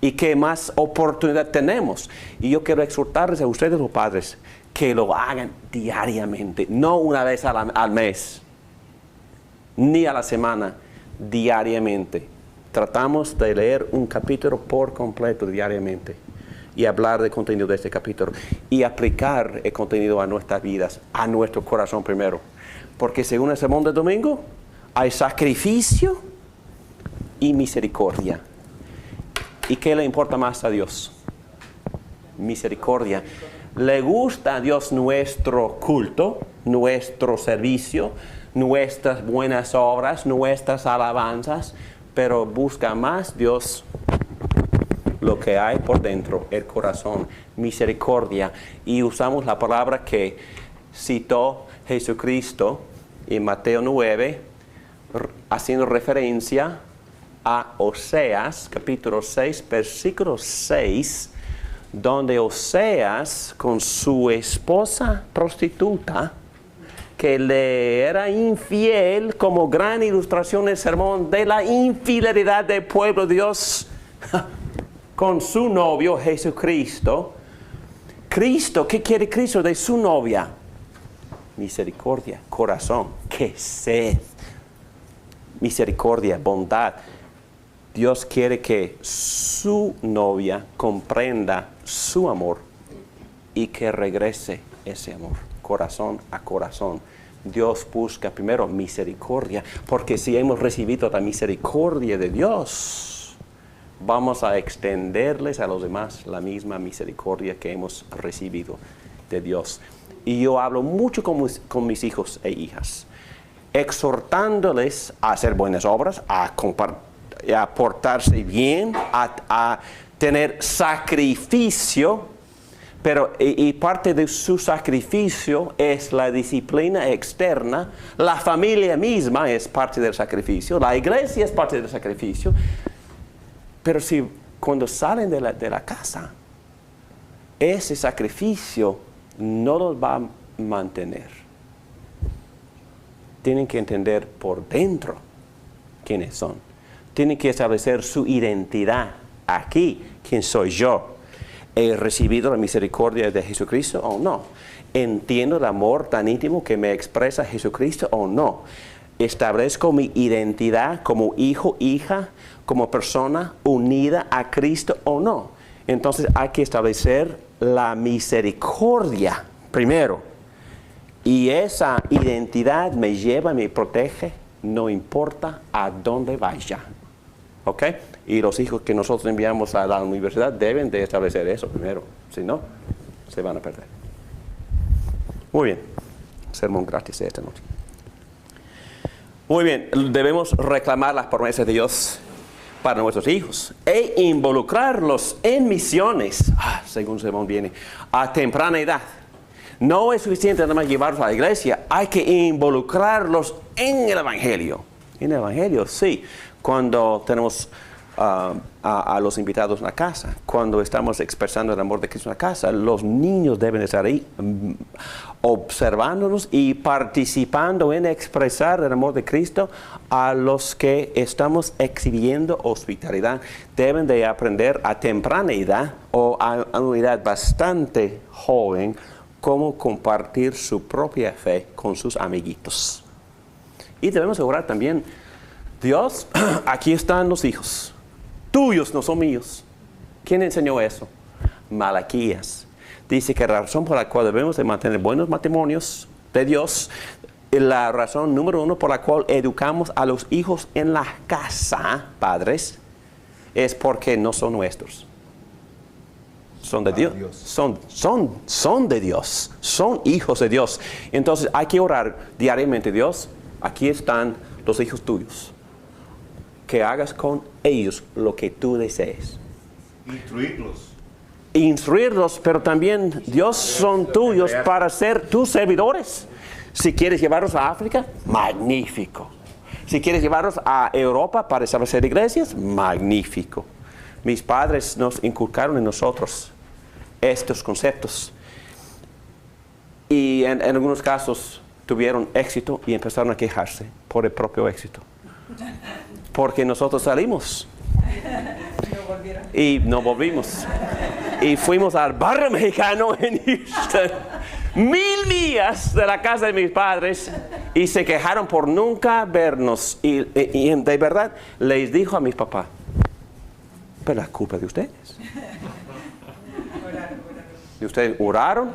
Y qué más oportunidad tenemos. Y yo quiero exhortarles a ustedes, los padres, que lo hagan diariamente, no una vez al mes, ni a la semana, diariamente. Tratamos de leer un capítulo por completo diariamente y hablar del contenido de este capítulo y aplicar el contenido a nuestras vidas, a nuestro corazón primero. Porque según el sermón del domingo, hay sacrificio y misericordia. ¿Y qué le importa más a Dios? Misericordia. ¿Le gusta a Dios nuestro culto, nuestro servicio, nuestras buenas obras, nuestras alabanzas? Pero busca más Dios lo que hay por dentro, el corazón, misericordia. Y usamos la palabra que citó Jesucristo en Mateo 9, haciendo referencia a Oseas, capítulo 6, versículo 6, donde Oseas, con su esposa prostituta, que le era infiel, como gran ilustración del sermón de la infidelidad del pueblo de Dios con su novio Jesucristo. Cristo, ¿qué quiere Cristo de su novia? Misericordia, corazón, que sed, misericordia, bondad. Dios quiere que su novia comprenda su amor y que regrese ese amor, corazón a corazón. Dios busca primero misericordia, porque si hemos recibido la misericordia de Dios, vamos a extenderles a los demás la misma misericordia que hemos recibido de Dios. Y yo hablo mucho con mis hijos e hijas, exhortándoles a hacer buenas obras, a portarse bien, a tener sacrificio, pero y parte de su sacrificio es la disciplina externa, la familia misma es parte del sacrificio, la iglesia es parte del sacrificio, pero si cuando salen de la casa, ese sacrificio no los va a mantener. Tienen que entender por dentro quiénes son. Tienen que establecer su identidad aquí, ¿quién soy yo? ¿He recibido la misericordia de Jesucristo o no? ¿Entiendo el amor tan íntimo que me expresa Jesucristo o no? ¿Establezco mi identidad como hijo, hija, como persona unida a Cristo o no? Entonces hay que establecer la misericordia primero. Y esa identidad me lleva, me protege, no importa a dónde vaya. ¿Ok? Y los hijos que nosotros enviamos a la universidad deben de establecer eso primero. Si no, se van a perder. Muy bien. Sermón gratis esta noche. Muy bien. Debemos reclamar las promesas de Dios para nuestros hijos e involucrarlos en misiones, según sermón viene, a temprana edad. No es suficiente nada más llevarlos a la iglesia, hay que involucrarlos en el Evangelio. En el Evangelio, sí. Cuando tenemos a los invitados en la casa, cuando estamos expresando el amor de Cristo en la casa, los niños deben estar ahí observándonos y participando en expresar el amor de Cristo a los que estamos exhibiendo hospitalidad. Deben de aprender a temprana edad o a una edad bastante joven cómo compartir su propia fe con sus amiguitos. Y debemos orar también, Dios, aquí están los hijos. Tuyos no son míos. ¿Quién enseñó eso? Malaquías. Dice que la razón por la cual debemos de mantener buenos matrimonios de Dios, la razón número 1 por la cual educamos a los hijos en la casa, padres, es porque no son nuestros. Son de Dios. Son de Dios. Son hijos de Dios. Entonces hay que orar diariamente. Dios, aquí están los hijos tuyos. Que hagas con ellos lo que tú desees. Instruirlos, pero también, Dios, son tuyos para ser tus servidores. Si quieres llevarlos a África, magnífico. Si quieres llevarlos a Europa para establecer iglesias, magnífico. Mis padres nos inculcaron en nosotros estos conceptos. Y en algunos casos tuvieron éxito y empezaron a quejarse por el propio éxito. Porque nosotros salimos y no volvimos. Y fuimos al barrio mexicano en Houston, 1000 millas de la casa de mis padres, y se quejaron por nunca vernos. Y de verdad les dijo a mis papás, pero la culpa de ustedes. Y ustedes oraron,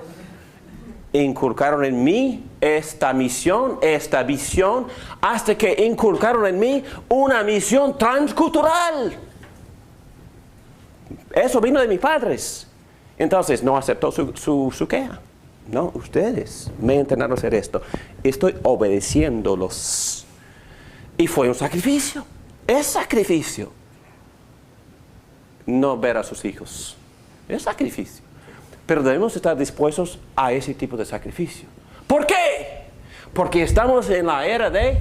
inculcaron en mí esta misión, esta visión, hasta que inculcaron en mí una misión transcultural. Eso vino de mis padres. Entonces no aceptó su queja. No, ustedes me entrenaron a hacer esto. Estoy obedeciéndolos. Y fue un sacrificio. Es sacrificio. No ver a sus hijos. Es sacrificio. Pero debemos estar dispuestos a ese tipo de sacrificio. ¿Por qué? Porque estamos en la era de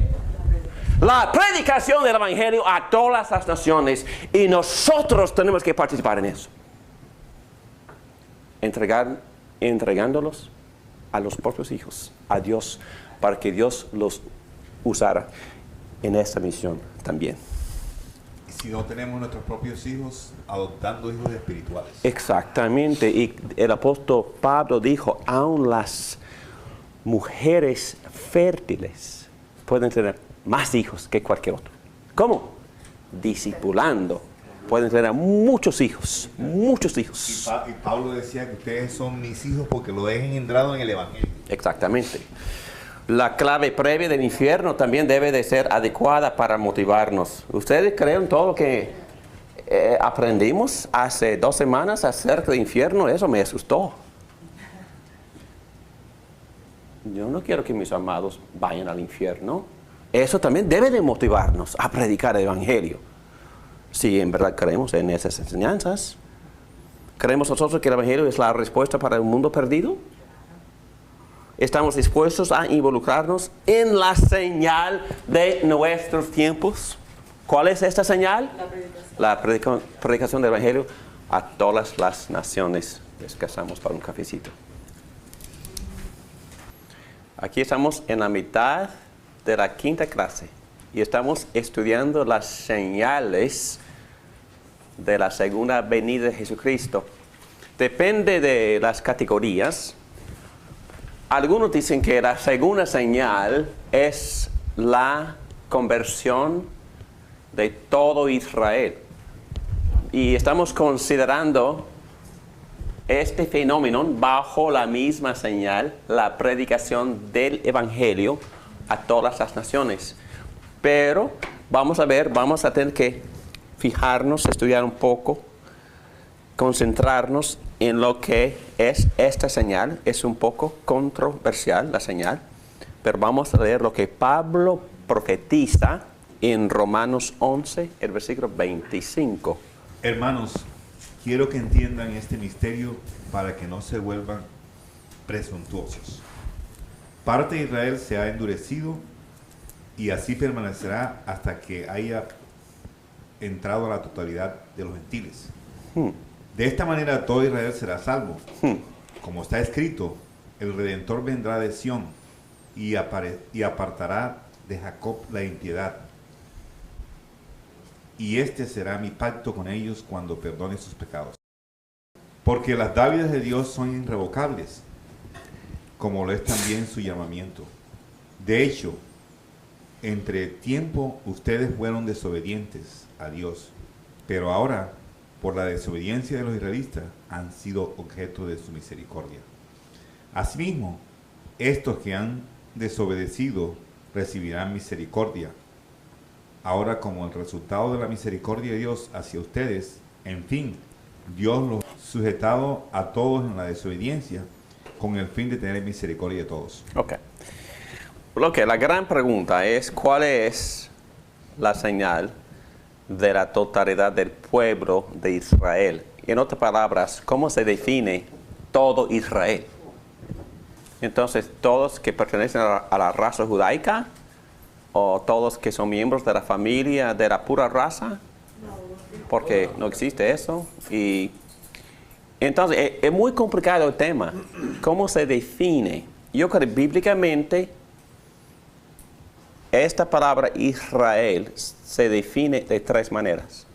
la predicación del Evangelio a todas las naciones. Y nosotros tenemos que participar en eso. Entregándolos a los propios hijos, a Dios, para que Dios los usara en esta misión también. Y si no tenemos nuestros propios hijos, adoptando hijos espirituales. Exactamente. Y el apóstol Pablo dijo, aún las mujeres fértiles pueden tener más hijos que cualquier otro. ¿Cómo? Discipulando. Pueden tener muchos hijos, muchos hijos. Y Pablo decía que ustedes son mis hijos porque lo he engendrado en el Evangelio. Exactamente. La clave previa del infierno también debe de ser adecuada para motivarnos. ¿Ustedes creen todo lo que aprendimos hace 2 semanas acerca del infierno? Eso me asustó. Yo no quiero que mis amados vayan al infierno. Eso también debe de motivarnos a predicar el Evangelio. Si en verdad creemos en esas enseñanzas. ¿Creemos nosotros que el Evangelio es la respuesta para el mundo perdido? ¿Estamos dispuestos a involucrarnos en la señal de nuestros tiempos? ¿Cuál es esta señal? La predicación del Evangelio a todas las naciones. Descansamos para un cafecito. Aquí estamos en la mitad de la 5ª clase y estamos estudiando las señales de la segunda venida de Jesucristo depende de las categorías. Algunos dicen que la segunda señal es la conversión de todo Israel. Y estamos considerando este fenómeno bajo la misma señal, la predicación del Evangelio a todas las naciones. Pero vamos a tener que fijarnos, estudiar un poco, concentrarnos en lo que es esta señal. Es un poco controversial la señal, pero vamos a leer lo que Pablo profetiza en Romanos 11, el versículo 25. Hermanos, quiero que entiendan este misterio para que no se vuelvan presuntuosos. Parte de Israel se ha endurecido y así permanecerá hasta que haya entrado a la totalidad de los gentiles. De esta manera todo Israel será salvo. Como está escrito, el Redentor vendrá de Sión y apartará de Jacob la impiedad. Y este será mi pacto con ellos cuando perdone sus pecados. Porque las dádivas de Dios son irrevocables, como lo es también su llamamiento. De hecho, entre tiempo ustedes fueron desobedientes a Dios, pero ahora, por la desobediencia de los israelitas, han sido objeto de su misericordia. Asimismo, estos que han desobedecido recibirán misericordia. Ahora, como el resultado de la misericordia de Dios hacia ustedes, en fin, Dios los ha sujetado a todos en la desobediencia, con el fin de tener misericordia de todos. La gran pregunta es, ¿cuál es la señal de la totalidad del pueblo de Israel? En otras palabras, ¿cómo se define todo Israel? Entonces, ¿todos que pertenecen a la raza judaica? ¿O todos que son miembros de la familia de la pura raza? Porque no existe eso. Y entonces, es muy complicado el tema. ¿Cómo se define? Yo creo que bíblicamente esta palabra Israel se define de tres maneras.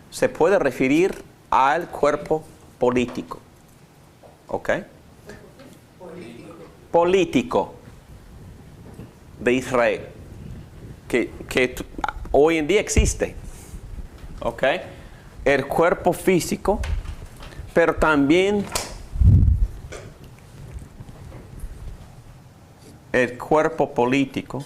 Se puede referir al cuerpo político. Político de Israel, que hoy en día existe. El cuerpo físico, pero también el cuerpo político,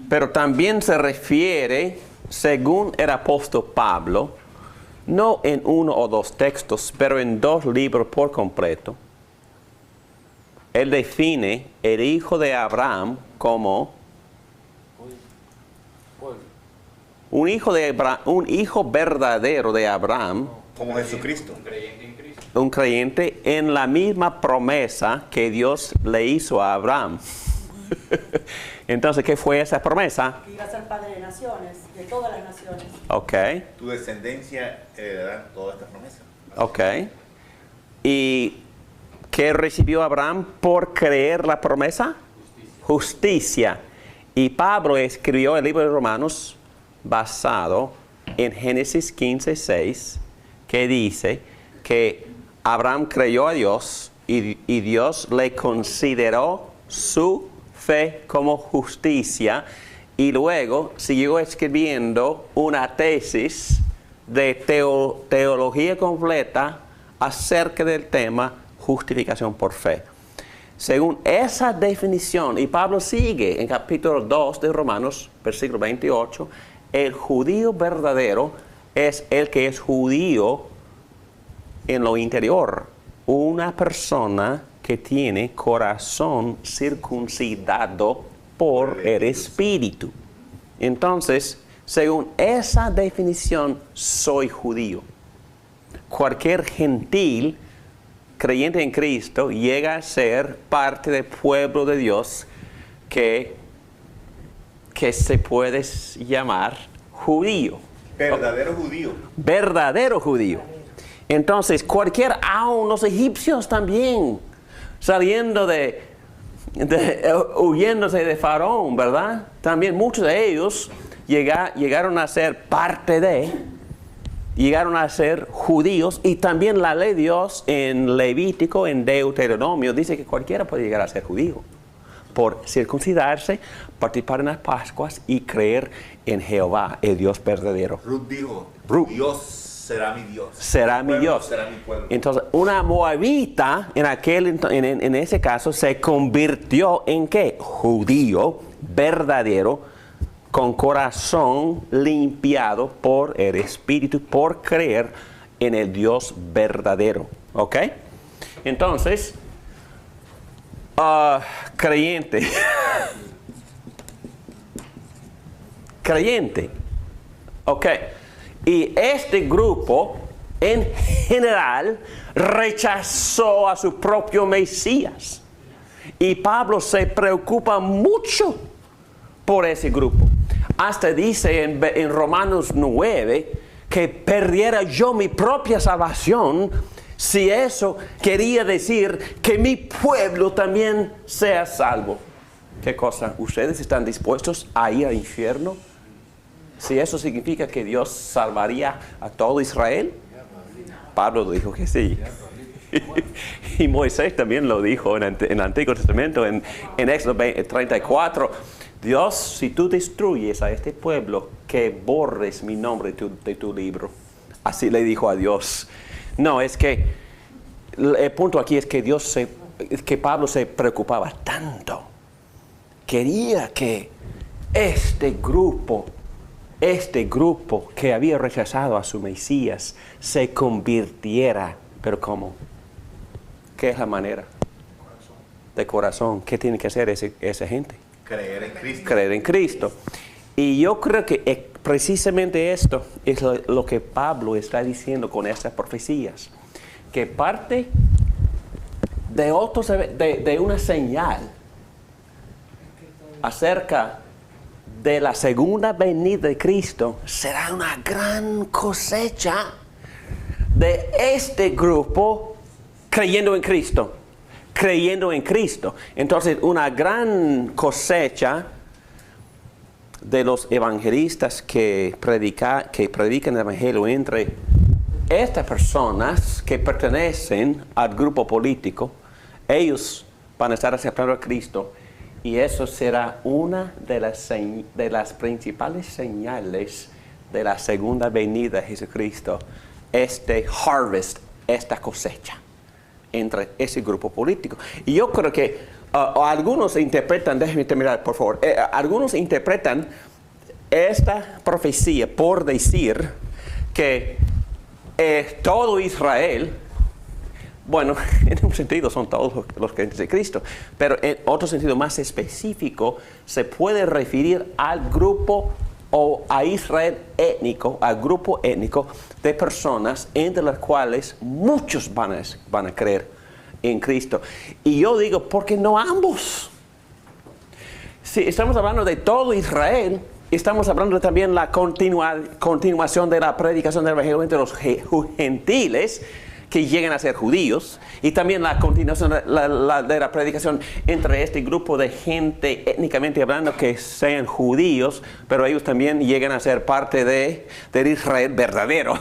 pero también se refiere, según el apóstol Pablo, no en uno o dos textos, pero en dos libros por completo. Él define el hijo de Abraham como un hijo verdadero de Abraham, como Jesucristo. Un creyente en la misma promesa que Dios le hizo a Abraham. Entonces, ¿qué fue esa promesa? Que iba a ser padre de naciones, de todas las naciones. Tu descendencia heredará toda esta promesa. ¿Y qué recibió Abraham por creer la promesa? Justicia. Y Pablo escribió el libro de Romanos basado en Génesis 15:6, que dice que Abraham creyó a Dios y Dios le consideró su fe como justicia, y luego siguió escribiendo una tesis de teología completa acerca del tema justificación por fe. Según esa definición, y Pablo sigue en capítulo 2 de Romanos, versículo 28, el judío verdadero es el que es judío en lo interior, una persona que tiene corazón circuncidado por el Espíritu. Entonces, según esa definición, soy judío. Cualquier gentil creyente en Cristo llega a ser parte del pueblo de Dios que se puede llamar judío. Verdadero judío. Verdadero judío. Entonces, aún los egipcios también, saliendo de huyéndose de Faraón, ¿verdad? También muchos de ellos llegaron a ser llegaron a ser judíos, y también la ley de Dios en Levítico, en Deuteronomio, dice que cualquiera puede llegar a ser judío por circuncidarse, participar en las Pascuas y creer en Jehová, el Dios verdadero. Ruth dijo, Dios será mi Dios. Será mi Dios. Será mi pueblo. Entonces, una moabita en ese caso se convirtió en ¿qué? Judío verdadero, con corazón limpiado por el Espíritu, por creer en el Dios verdadero. ¿Ok? Entonces, creyente. Creyente. Ok. Y este grupo, en general, rechazó a su propio Mesías. Y Pablo se preocupa mucho por ese grupo. Hasta dice en Romanos 9 que perdiera yo mi propia salvación si eso quería decir que mi pueblo también sea salvo. ¿Qué cosa? ¿Ustedes están dispuestos a ir al infierno? Si eso significa que Dios salvaría a todo Israel, Pablo dijo que sí. Y Moisés también lo dijo en el Antiguo Testamento, en Éxodo 34. Dios, si tú destruyes a este pueblo, que borres mi nombre de tu libro. Así le dijo a Dios. No, es que el punto aquí es que que Pablo se preocupaba tanto. Quería que este grupo que había rechazado a su Mesías se convirtiera. ¿Pero cómo? ¿Qué es la manera? De corazón. ¿Qué tiene que hacer esa gente? Creer en Cristo. Creer en Cristo. Y yo creo que precisamente esto es lo que Pablo está diciendo con estas profecías. Que parte de una señal acerca de la segunda venida de Cristo, será una gran cosecha de este grupo creyendo en Cristo. Creyendo en Cristo. Entonces, una gran cosecha de los evangelistas que predican el evangelio entre estas personas que pertenecen al grupo político. Ellos van a estar aceptando a Cristo, y eso será una de las principales señales de la segunda venida de Jesucristo. Este harvest, esta cosecha entre ese grupo político. Y yo creo que algunos interpretan, déjenme terminar por favor, algunos interpretan esta profecía por decir que todo Israel, bueno, en un sentido son todos los creyentes de Cristo, pero en otro sentido más específico se puede referir al grupo o a Israel étnico, al grupo étnico de personas entre las cuales muchos van a creer en Cristo. Y yo digo, ¿por qué no ambos? Si estamos hablando de todo Israel, estamos hablando también de la continuación de la predicación del evangelio entre los gentiles que llegan a ser judíos, y también la continuación de la predicación entre este grupo de gente étnicamente hablando que sean judíos, pero ellos también llegan a ser parte del Israel verdadero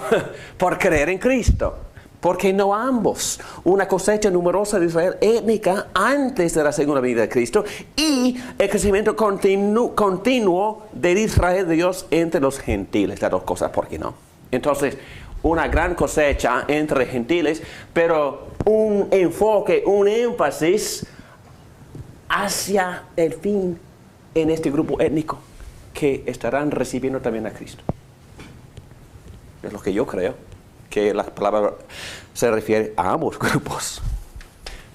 por creer en Cristo. ¿Por qué no ambos? Una cosecha numerosa de Israel étnica antes de la segunda venida de Cristo, y el crecimiento continuo del Israel de Dios entre los gentiles. Las dos cosas, ¿por qué no? Entonces, una gran cosecha entre gentiles, pero un enfoque, un énfasis hacia el fin en este grupo étnico que estarán recibiendo también a Cristo. Es lo que yo creo, que la palabra se refiere a ambos grupos.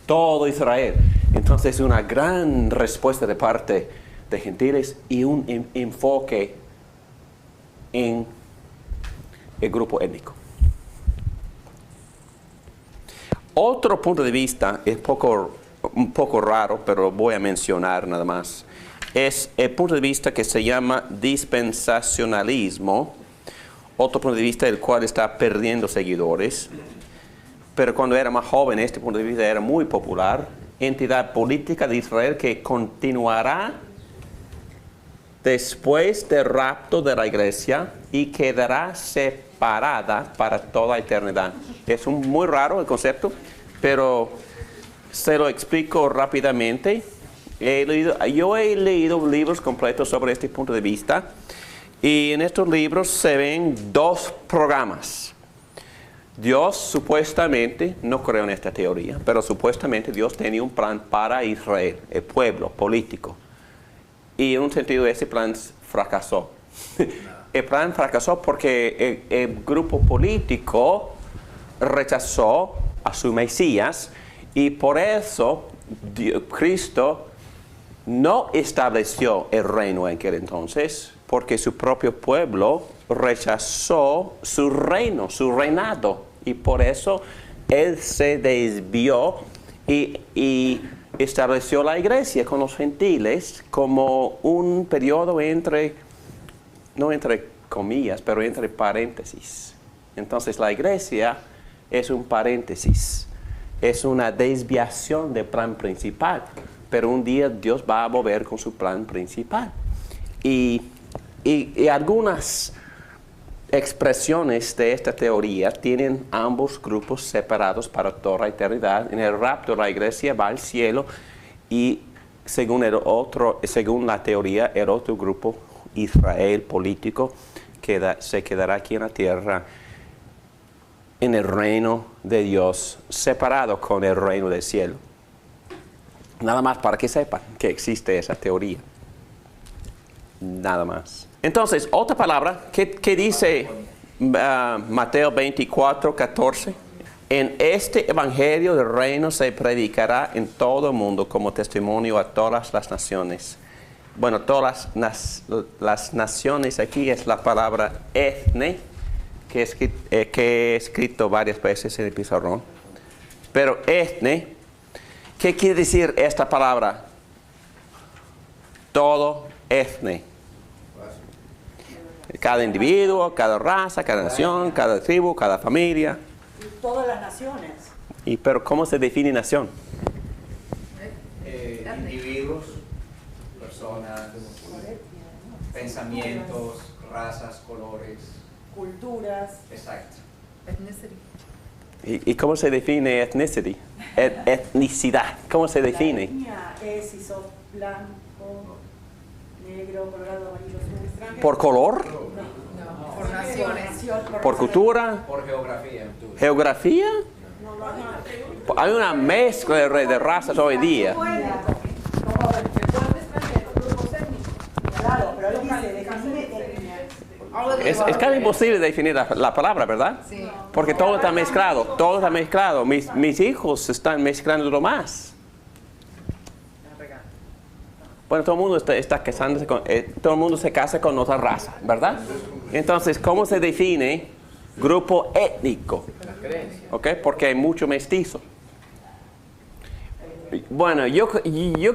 Todo Israel. Entonces, una gran respuesta de parte de gentiles y un enfoque en el grupo étnico. Otro punto de vista es un poco raro, pero voy a mencionar nada más. Es el punto de vista que se llama dispensacionalismo. Otro punto de vista el cual está perdiendo seguidores. Pero cuando era más joven, este punto de vista era muy popular entidad política de Israel que continuará después del rapto de la iglesia y quedará separada para toda eternidad. Es muy raro el concepto, pero se lo explico rápidamente. Yo he leído libros completos sobre este punto de vista y en estos libros se ven dos programas. Dios supuestamente, no creo en esta teoría, pero supuestamente Dios tenía un plan para Israel, el pueblo político. Y en un sentido ese plan fracasó. El plan fracasó porque el grupo político rechazó a su Mesías y por eso Cristo no estableció el reino en aquel entonces, porque su propio pueblo rechazó su reino, su reinado, y por eso Él se desvió y estableció la iglesia con los gentiles como un periodo no entre comillas, pero entre paréntesis. Entonces la iglesia es un paréntesis, es una desviación del plan principal, pero un día Dios va a volver con su plan principal. Y algunas expresiones de esta teoría tienen ambos grupos separados para toda la eternidad. En el rapto la iglesia va al cielo y según la teoría el otro grupo, Israel político, se quedará aquí en la tierra en el reino de Dios, separado con el reino del cielo. Nada más para que sepan que existe esa teoría. Nada más. Entonces, otra palabra que dice Mateo 24, 14. En este evangelio del reino se predicará en todo el mundo como testimonio a todas las naciones. Bueno, todas las naciones aquí es la palabra etne, que he escrito varias veces en el pizarrón. Pero etne, ¿qué quiere decir esta palabra? Todo etne. Cada individuo, cada raza, cada nación, cada tribu, cada familia. Y todas las naciones. Pero ¿cómo se define nación? Individuos, personas, pensamientos, razas, colores, culturas. Exacto. ¿Y cómo se define ethnicity? Etnicidad. ¿Cómo se define? La etnia es si sos blanco, negro, colorado, amarillo, azul. ¿Por color? No, por naciones. ¿Por cultura? por geografía. ¿Geografía? Hay una mezcla de razas hoy día. Claro, pero él dice, define etnia. Es casi imposible definir la palabra, ¿verdad? Sí. Porque todo está mezclado, todo está mezclado. Mis hijos están mezclando lo más. Bueno, todo el mundo está casándose todo el mundo se casa con otra raza, ¿verdad? Entonces, ¿cómo se define grupo étnico? ¿Ok? Porque hay mucho mestizo. Bueno, yo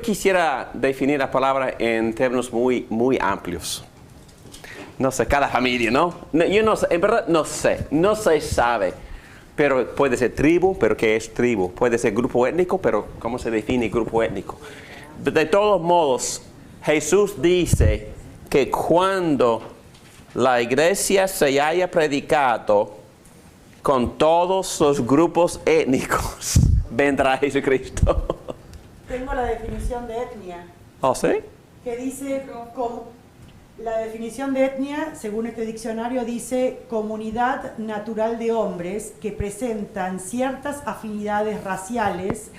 quisiera definir la palabra en términos muy amplios. No sé, cada familia, ¿no? Yo no sé, en verdad no se sabe. Pero puede ser tribu, pero ¿qué es tribu? Puede ser grupo étnico, pero ¿cómo se define grupo étnico? De todos modos, Jesús dice que cuando la iglesia se haya predicado con todos los grupos étnicos, vendrá Jesucristo. Tengo la definición de etnia. ¿Oh, sí? Que dice, la definición de etnia, según este diccionario, dice comunidad natural de hombres que presentan ciertas afinidades raciales,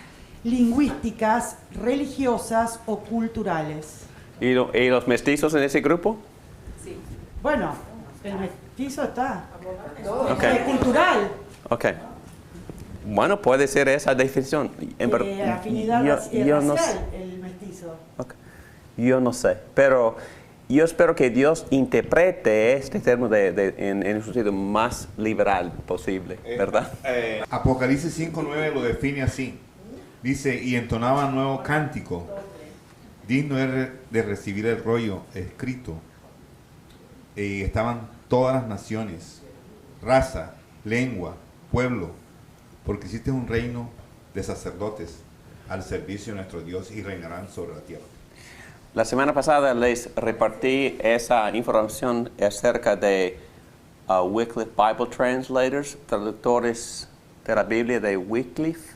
lingüísticas, religiosas o culturales. ¿Y los mestizos en ese grupo? Sí. Bueno, el mestizo está. Okay. Cultural. Ok. Bueno, puede ser esa definición. Afinidad racial, no sé. el mestizo. Okay. Yo no sé, pero yo espero que Dios interprete este término en un sentido más liberal posible, ¿verdad? Apocalipsis 5:9 lo define así. Dice, y entonaba nuevo cántico, digno de recibir el rollo escrito. Estaban todas las naciones, raza, lengua, pueblo, porque hiciste un reino de sacerdotes al servicio de nuestro Dios y reinarán sobre la tierra. La semana pasada les repartí esa información acerca de Wycliffe Bible Translators, traductores de la Biblia de Wycliffe,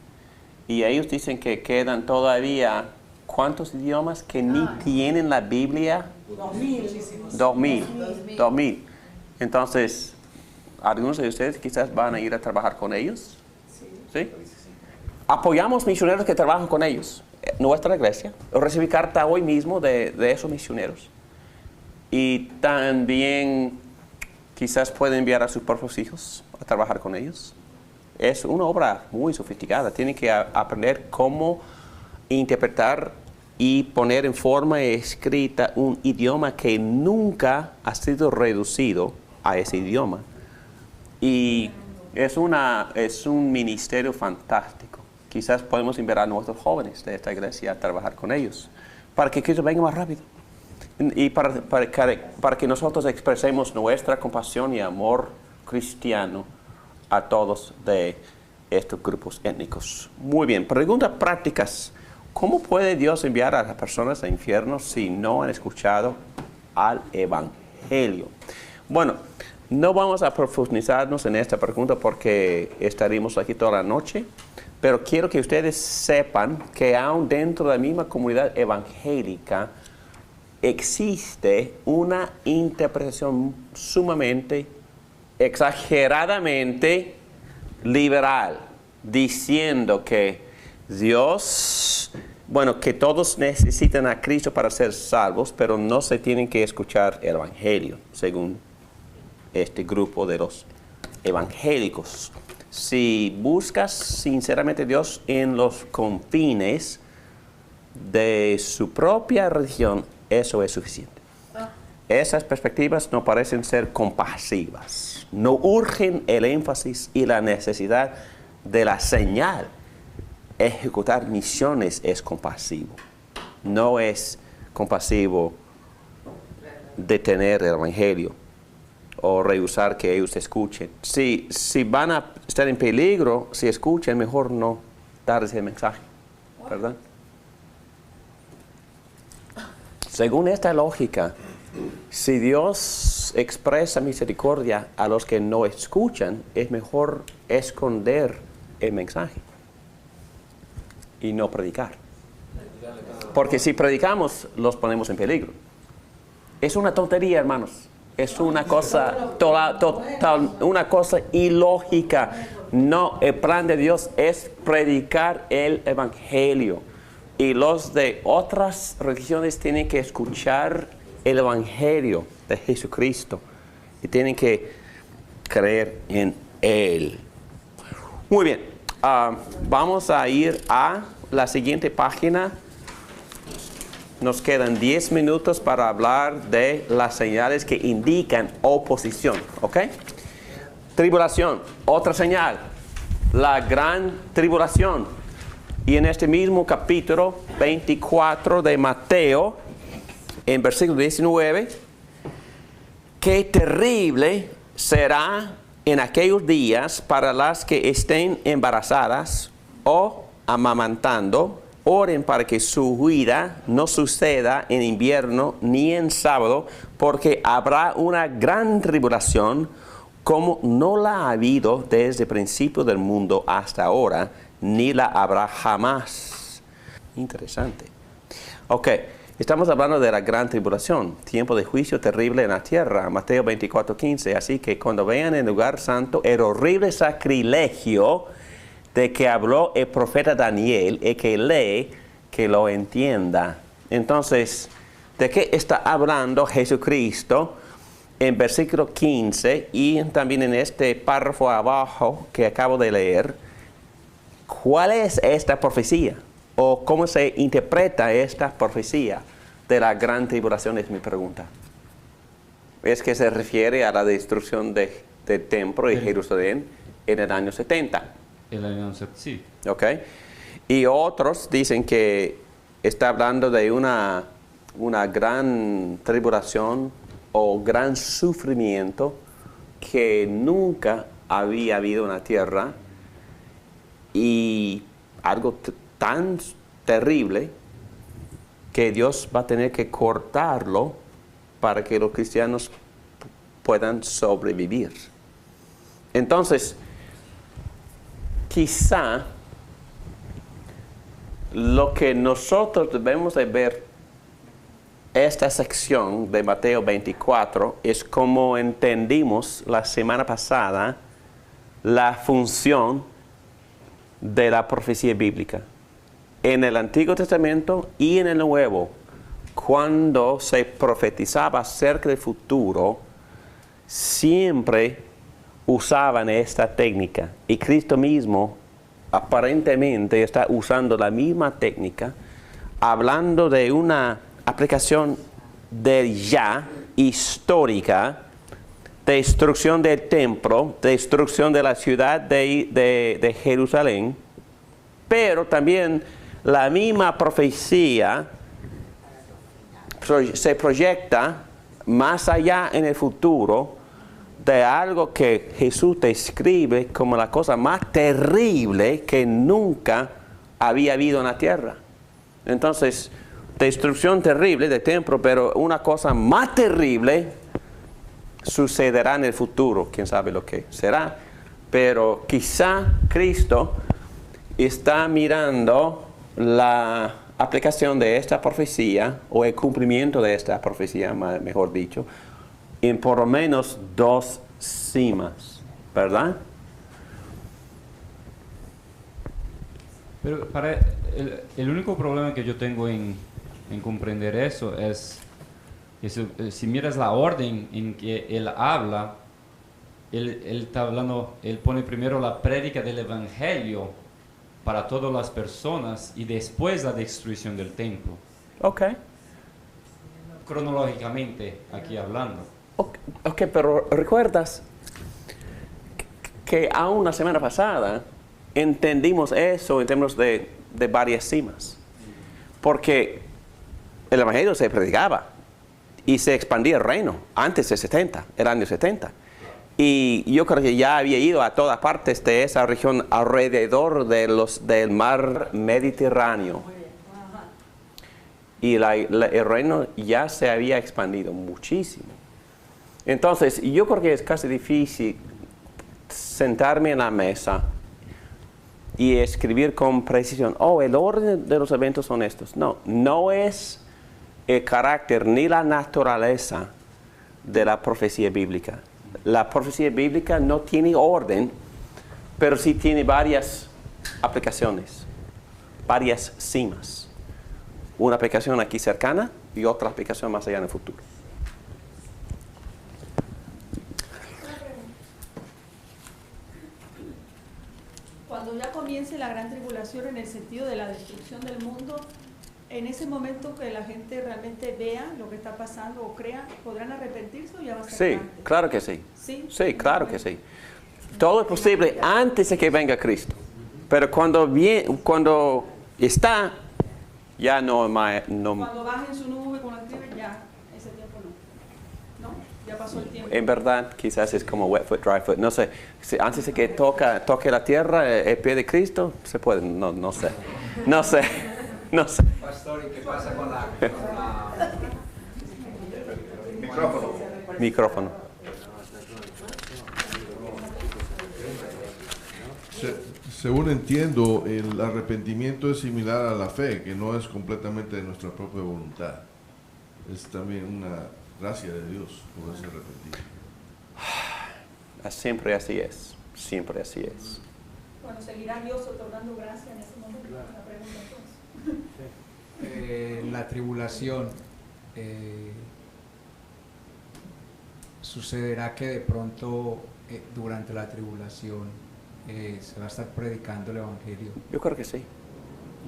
y ellos dicen que quedan todavía, ¿cuántos idiomas que ni tienen la Biblia? 2000. Entonces, algunos de ustedes quizás van a ir a trabajar con ellos. ¿Sí? Apoyamos misioneros que trabajan con ellos. Nuestra iglesia, recibí carta hoy mismo de esos misioneros. Y también quizás pueden enviar a sus propios hijos a trabajar con ellos. Es una obra muy sofisticada. Tienen que aprender cómo interpretar y poner en forma escrita un idioma que nunca ha sido reducido a ese idioma. Y es un ministerio fantástico. Quizás podemos enviar a nuestros jóvenes de esta iglesia a trabajar con ellos, para que Cristo venga más rápido. Y para que nosotros expresemos nuestra compasión y amor cristiano a todos de estos grupos étnicos. Muy bien, preguntas prácticas. ¿Cómo puede Dios enviar a las personas al infierno si no han escuchado al Evangelio? Bueno, no vamos a profundizarnos en esta pregunta porque estaríamos aquí toda la noche, pero quiero que ustedes sepan que aún dentro de la misma comunidad evangélica existe una interpretación sumamente, exageradamente liberal, diciendo que Dios, que todos necesitan a Cristo para ser salvos, pero no se tienen que escuchar el Evangelio, según este grupo de los evangélicos. Si buscas sinceramente a Dios en los confines de su propia religión, eso es suficiente. Esas perspectivas no parecen ser compasivas. No urgen el énfasis y la necesidad de la señal. Ejecutar misiones es compasivo. No es compasivo detener el Evangelio o rehusar que ellos escuchen. Si van a estar en peligro, si escuchan, mejor no darles el mensaje, ¿verdad? Según esta lógica, si Dios expresa misericordia a los que no escuchan, es mejor esconder el mensaje y no predicar. Porque si predicamos, los ponemos en peligro. Es una tontería, hermanos. Es una cosa una cosa ilógica. No, el plan de Dios es predicar el Evangelio. Y los de otras religiones tienen que escuchar el Evangelio de Jesucristo. Y tienen que creer en Él. Muy bien. Vamos a ir a la siguiente página. Nos quedan 10 minutos para hablar de las señales que indican oposición, ¿ok? Tribulación, otra señal, la gran tribulación. Y en este mismo capítulo 24 de Mateo, en versículo 19, qué terrible será en aquellos días para las que estén embarazadas o amamantando. Oren para que su huida no suceda en invierno ni en sábado, porque habrá una gran tribulación como no la ha habido desde el principio del mundo hasta ahora, ni la habrá jamás. Interesante. Ok, estamos hablando de la gran tribulación, tiempo de juicio terrible en la tierra, Mateo 24:15. Así que cuando vean el lugar santo el horrible sacrilegio de que habló el profeta Daniel, el que lee, que lo entienda. Entonces, ¿de qué está hablando Jesucristo en versículo 15 y también en este párrafo abajo que acabo de leer? ¿Cuál es esta profecía? ¿O cómo se interpreta esta profecía de la gran tribulación? Es mi pregunta. Es que se refiere a la destrucción del templo de Jerusalén en el año 70. El año 70, sí. Ok. Y otros dicen que está hablando de una gran tribulación o gran sufrimiento que nunca había habido en la tierra, y algo tan terrible que Dios va a tener que cortarlo para que los cristianos puedan sobrevivir. Entonces, quizá lo que nosotros debemos de ver esta sección de Mateo 24 es como entendimos la semana pasada la función de la profecía bíblica. En el Antiguo Testamento y en el Nuevo, cuando se profetizaba acerca del futuro, siempre usaban esta técnica. Y Cristo mismo aparentemente está usando la misma técnica, hablando de una aplicación del ya histórica, destrucción del templo, destrucción de la ciudad de Jerusalén, pero también la misma profecía se proyecta más allá en el futuro de algo que Jesús describe como la cosa más terrible que nunca había habido en la tierra. Entonces, destrucción terrible del templo, pero una cosa más terrible sucederá en el futuro. Quién sabe lo que será. Pero quizá Cristo está mirando la aplicación de esta profecía, o el cumplimiento de esta profecía, mejor dicho, en por lo menos 2 cimas, ¿verdad? Pero el único problema que yo tengo en comprender eso es que si miras la orden en que él habla, él está hablando, él pone primero la prédica del evangelio para todas las personas y después la destrucción del templo. Ok. Cronológicamente, aquí hablando. Ok, pero ¿recuerdas que aún la semana pasada entendimos eso en términos de varias cimas? Porque el evangelio se predicaba y se expandía el reino antes del año 70. Y yo creo que ya había ido a todas partes de esa región alrededor del mar Mediterráneo. Y el reino ya se había expandido muchísimo. Entonces, yo creo que es casi difícil sentarme en la mesa y escribir con precisión, el orden de los eventos son estos. No es el carácter ni la naturaleza de la profecía bíblica. La profecía bíblica no tiene orden, pero sí tiene varias aplicaciones, varias cimas. Una aplicación aquí cercana y otra aplicación más allá en el futuro. Cuando ya comience la gran tribulación en el sentido de la destrucción del mundo, en ese momento que la gente realmente vea lo que está pasando o crea, ¿podrán arrepentirse o ya va a ser Sí, antes? claro que sí. ¿Sí? Sí, claro que sí. Todo es posible antes de que venga Cristo. Pero cuando está, ya no. Cuando bajen su nube con las tribus, ya, ese tiempo no. ¿No? Ya pasó el tiempo. En verdad, quizás es como wet foot, dry foot. No sé, antes de que toque la tierra, el pie de Cristo, se puede, no sé. No sé. Pastor, ¿y qué pasa con la... Micrófono. Según entiendo, el arrepentimiento es similar a la fe, que no es completamente de nuestra propia voluntad. Es también una gracia de Dios poderse arrepentir. Siempre así es. Siempre así es. Bueno, ¿seguirá Dios otorgando gracia en ese momento? La pregunta entonces. La tribulación, sucederá que de pronto durante la tribulación se va a estar predicando el evangelio. Yo creo que sí.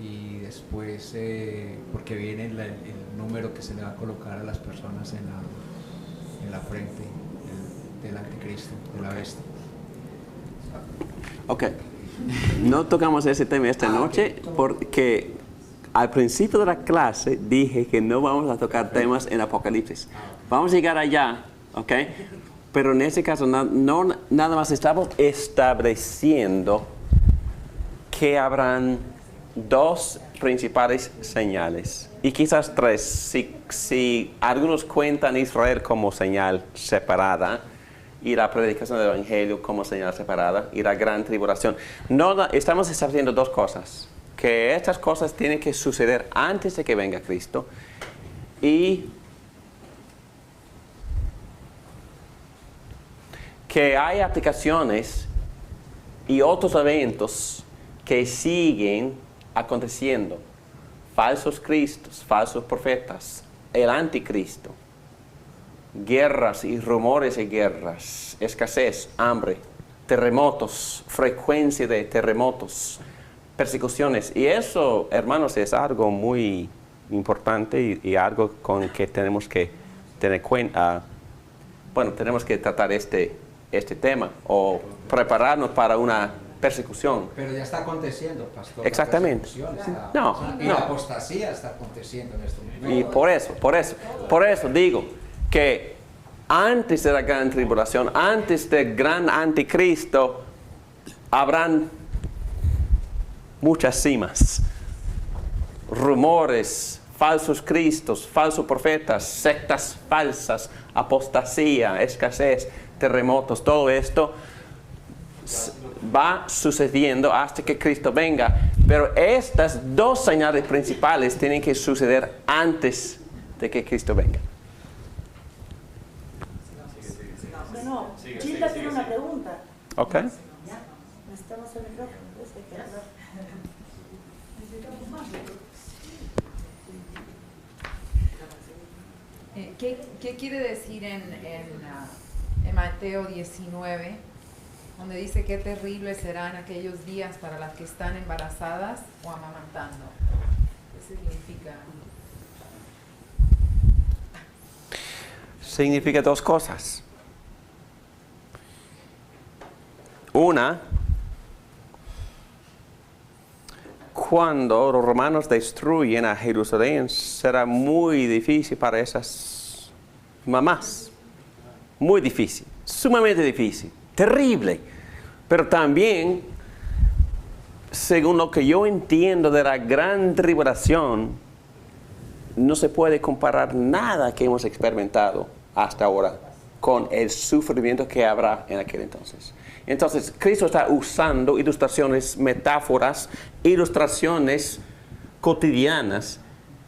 Y después, porque viene el número que se le va a colocar a las personas en la frente del anticristo, de la bestia. Ok. No tocamos ese tema esta noche porque al principio de la clase dije que no vamos a tocar temas en Apocalipsis. Vamos a llegar allá, ¿ok? Pero en ese caso nada más estamos estableciendo qué habrán dos principales señales, y quizás tres, si algunos cuentan Israel como señal separada, y la predicación del Evangelio como señal separada, y la gran tribulación. Estamos estableciendo dos cosas, que estas cosas tienen que suceder antes de que venga Cristo, y que hay aplicaciones y otros eventos que siguen aconteciendo. Falsos cristos, falsos profetas, el anticristo, guerras y rumores de guerras, escasez, hambre, terremotos, frecuencia de terremotos, persecuciones. Y eso, hermanos, es algo muy importante y algo con que tenemos que tener cuenta. Tenemos que tratar este tema o prepararnos para una persecución. Pero ya está aconteciendo, pastor. Exactamente. La apostasía está aconteciendo en este momento. Y por eso digo que antes de la gran tribulación, antes del gran anticristo, habrán muchas cimas, rumores, falsos cristos, falsos profetas, sectas falsas, apostasía, escasez, terremotos, todo esto va sucediendo hasta que Cristo venga. Pero estas dos señales principales tienen que suceder antes de que Cristo venga. Bueno, Gilda tiene una pregunta. Ok. Necesitamos el micrófono. ¿Qué quiere decir en Mateo 19, donde dice qué terribles serán aquellos días para las que están embarazadas o amamantando? ¿Qué significa? Significa dos cosas. Una, cuando los romanos destruyen a Jerusalén, será muy difícil para esas mamás. Muy difícil, sumamente difícil, terrible. Pero también, según lo que yo entiendo de la gran tribulación, no se puede comparar nada que hemos experimentado hasta ahora con el sufrimiento que habrá en aquel entonces. Entonces, Cristo está usando ilustraciones, metáforas, ilustraciones cotidianas.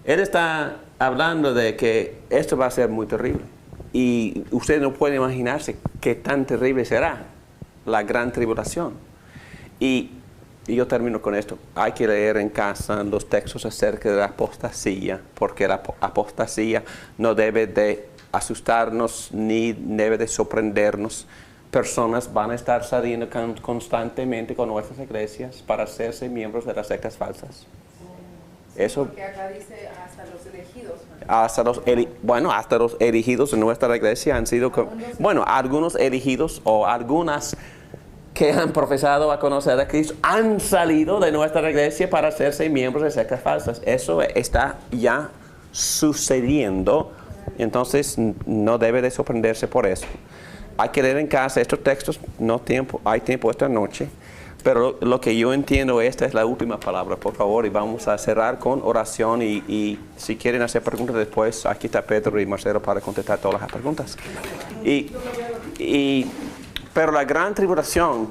Él está hablando de que esto va a ser muy terrible. Y usted no puede imaginarse qué tan terrible será la gran tribulación. Y yo termino con esto. Hay que leer en casa los textos acerca de la apostasía, porque la apostasía no debe de asustarnos ni debe de sorprendernos. Personas van a estar saliendo constantemente con nuestras iglesias para hacerse miembros de las sectas falsas. Eso, porque acá dice hasta los elegidos. Hasta los elegidos de nuestra iglesia han sido, algunos elegidos o algunas que han profesado a conocer a Cristo han salido de nuestra iglesia para hacerse miembros de sectas falsas. Eso está ya sucediendo, entonces no debe de sorprenderse por eso. Hay que leer en casa estos textos, hay tiempo esta noche, pero lo que yo entiendo, esta es la última palabra, por favor, y vamos a cerrar con oración y si quieren hacer preguntas después, aquí está Pedro y Marcelo para contestar todas las preguntas. Pero la gran tribulación,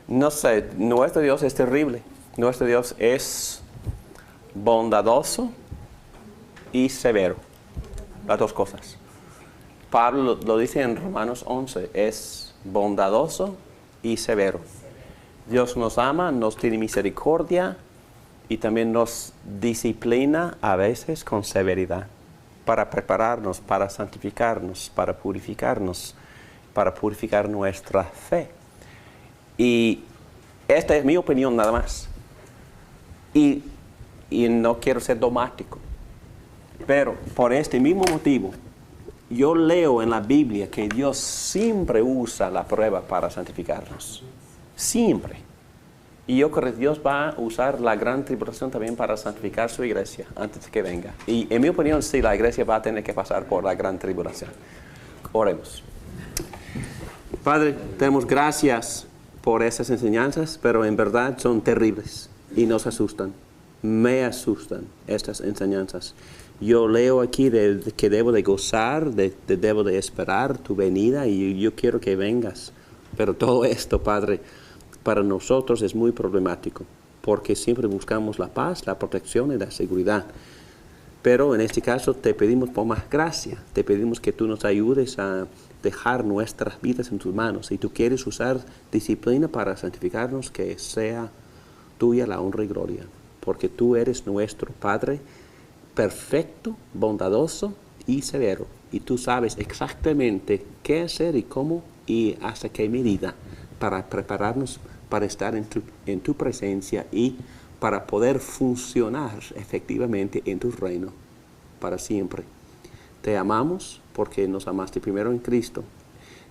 no sé, nuestro Dios es terrible, nuestro Dios es bondadoso y severo, las dos cosas. Pablo lo dice en Romanos 11, es bondadoso y severo. Dios nos ama, nos tiene misericordia y también nos disciplina a veces con severidad para prepararnos, para santificarnos, para purificar nuestra fe. Y esta es mi opinión nada más. Y no quiero ser dogmático, pero por este mismo motivo, yo leo en la Biblia que Dios siempre usa la prueba para santificarnos. Siempre. Y yo creo que Dios va a usar la gran tribulación también para santificar su iglesia antes de que venga. Y en mi opinión, sí, la iglesia va a tener que pasar por la gran tribulación. Oremos. Padre, te damos gracias por esas enseñanzas, pero en verdad son terribles y nos asustan. Me asustan estas enseñanzas. Yo leo aquí que debo de gozar, debo de esperar tu venida y yo quiero que vengas. Pero todo esto, Padre, para nosotros es muy problemático, porque siempre buscamos la paz, la protección y la seguridad. Pero en este caso te pedimos por más gracia, te pedimos que tú nos ayudes a dejar nuestras vidas en tus manos. Si tú quieres usar disciplina para santificarnos, que sea tuya la honra y gloria, porque tú eres nuestro Padre perfecto, bondadoso y severo, y tú sabes exactamente qué hacer y cómo y hasta qué medida para prepararnos para estar en tu presencia y para poder funcionar efectivamente en tu reino para siempre. Te amamos porque nos amaste primero en Cristo.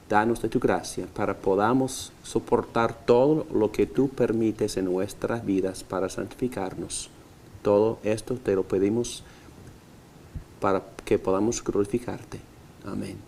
Danos de tu gracia para podamos soportar todo lo que tú permites en nuestras vidas para santificarnos. Todo esto te lo pedimos para que podamos glorificarte. Amén.